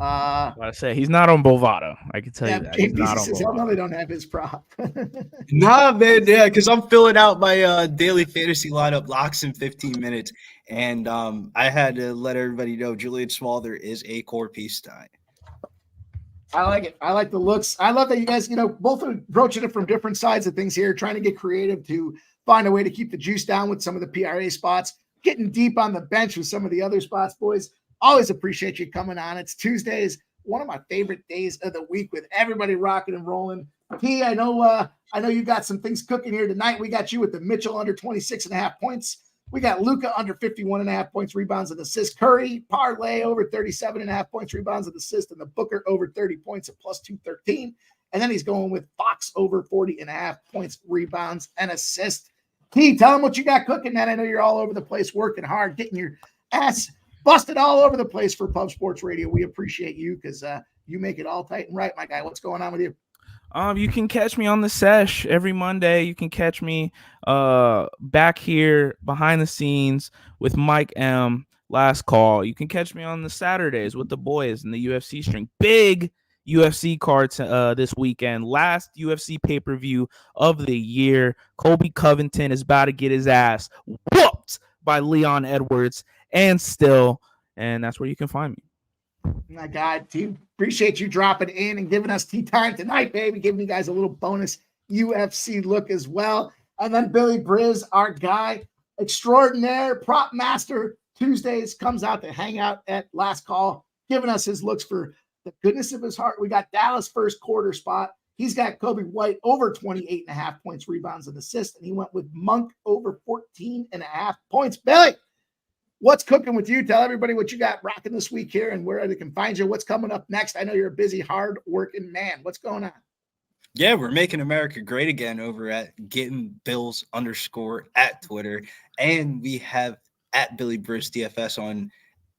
I say he's not on Bovada. I can tell you that he's not on Bovada. No, they don't have his prop. Nah, man, yeah, because I'm filling out my daily fantasy lineup locks in 15 minutes, and I had to let everybody know Julian Schroeder is a core piece tonight. I like it. I like the looks. I love that you guys, both are approaching it from different sides of things here, trying to get creative to find a way to keep the juice down with some of the PRA spots, getting deep on the bench with some of the other spots, boys. Always appreciate you coming on. It's Tuesdays, one of my favorite days of the week with everybody rocking and rolling. P, I know you got some things cooking here tonight. We got you with the Mitchell under 26.5 points. We got Luka under 51.5 points, rebounds, and assists. Curry, parlay over 37.5 points, rebounds, and assists, and the Booker over 30 points at +213. And then he's going with Fox over 40.5 points, rebounds, and assists. T, tell him what you got cooking, man. I know you're all over the place working hard, getting your ass busted all over the place for Pub Sports Radio. We appreciate you because you make it all tight and right, my guy. What's going on with you? You can catch me on the sesh every Monday. You can catch me back here behind the scenes with Mike M. Last call. You can catch me on the Saturdays with the boys and the UFC stream. Big UFC cards this weekend. Last UFC pay-per-view of the year. Colby Covington is about to get his ass whooped by Leon Edwards and Still, and that's where you can find me. My God, team, appreciate you dropping in and giving us tea time tonight, baby. Giving you guys a little bonus UFC look as well. And then Billy Briz, our guy extraordinaire, prop master, Tuesdays comes out to hang out at Last Call, giving us his looks for the goodness of his heart. We got Dallas first quarter spot. He's got Kobe White over 28.5 points, rebounds, and assists. And he went with Monk over 14.5 points. Billy, what's cooking with you? Tell everybody what you got rocking this week here and where they can find you. What's coming up next? I know you're a busy, hard-working man. What's going on? Yeah, we're making America great again over at @GettingBills_ at Twitter. And we have @BillyBriz DFS on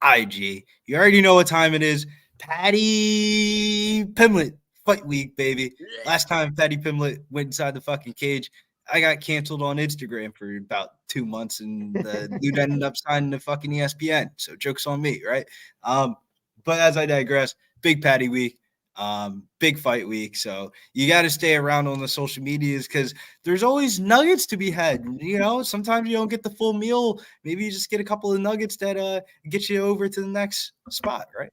IG. You already know what time it is. Paddy Pimblett fight week, baby. Last time Paddy Pimblett went inside the fucking cage, I got canceled on Instagram for about 2 months, and the dude ended up signing to fucking ESPN. So joke's on me, right? But as I digress, big Paddy week, big fight week. So you got to stay around on the social medias because there's always nuggets to be had. You know, sometimes you don't get the full meal. Maybe you just get a couple of nuggets that get you over to the next spot, right?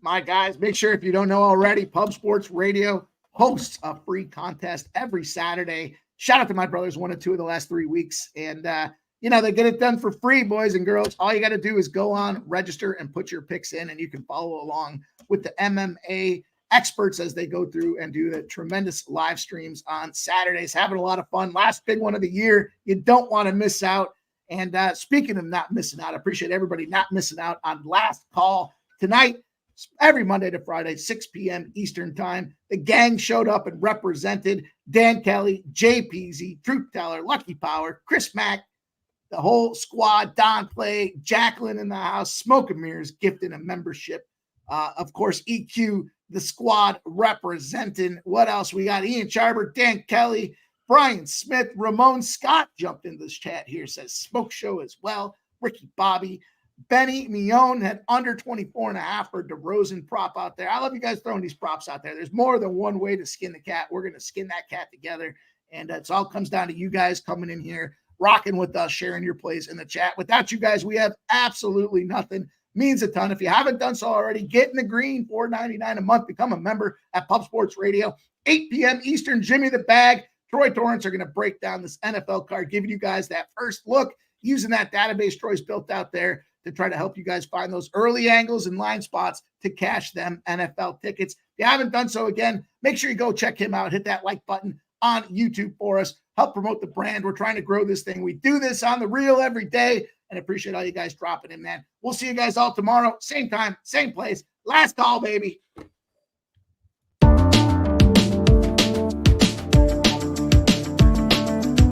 My guys, make sure if you don't know already, Pub Sports Radio hosts a free contest every Saturday. Shout out to my brothers, 1 and 2 of the last 3 weeks. And, they get it done for free, boys and girls. All you got to do is go on, register, and put your picks in, and you can follow along with the MMA experts as they go through and do the tremendous live streams on Saturdays. Having a lot of fun. Last big one of the year. You don't want to miss out. And speaking of not missing out, I appreciate everybody not missing out on Last Call tonight. Every Monday to Friday, 6 p.m. Eastern time. The gang showed up and represented. Dan Kelly, Jay Peasy, Truth Teller, Lucky Power, Chris Mack, the whole squad, Don Play, Jacqueline in the house, Smoke and Mirrors gifting a membership. Of course, EQ, the squad representing. What else? We got Ian Charber, Dan Kelly, Brian Smith, Ramon Scott jumped in this chat here, says Smoke Show as well. Ricky Bobby. Benny Mion had under 24.5 for DeRozan prop out there. I love you guys throwing these props out there. There's more than one way to skin the cat. We're going to skin that cat together. And it all comes down to you guys coming in here, rocking with us, sharing your plays in the chat. Without you guys, we have absolutely nothing. Means a ton. If you haven't done so already, get in the green, $4.99 a month. Become a member at Pub Sports Radio. 8 p.m. Eastern, Jimmy the Bag. Troy Torrance are going to break down this NFL card, giving you guys that first look using that database Troy's built out there to try to help you guys find those early angles and line spots to cash them NFL tickets. If you haven't done so, again, make sure you go check him out. Hit that like button on YouTube for us. Help promote the brand. We're trying to grow this thing. We do this on the real every day, and appreciate all you guys dropping in, man. We'll see you guys all tomorrow. Same time, same place. Last call, baby.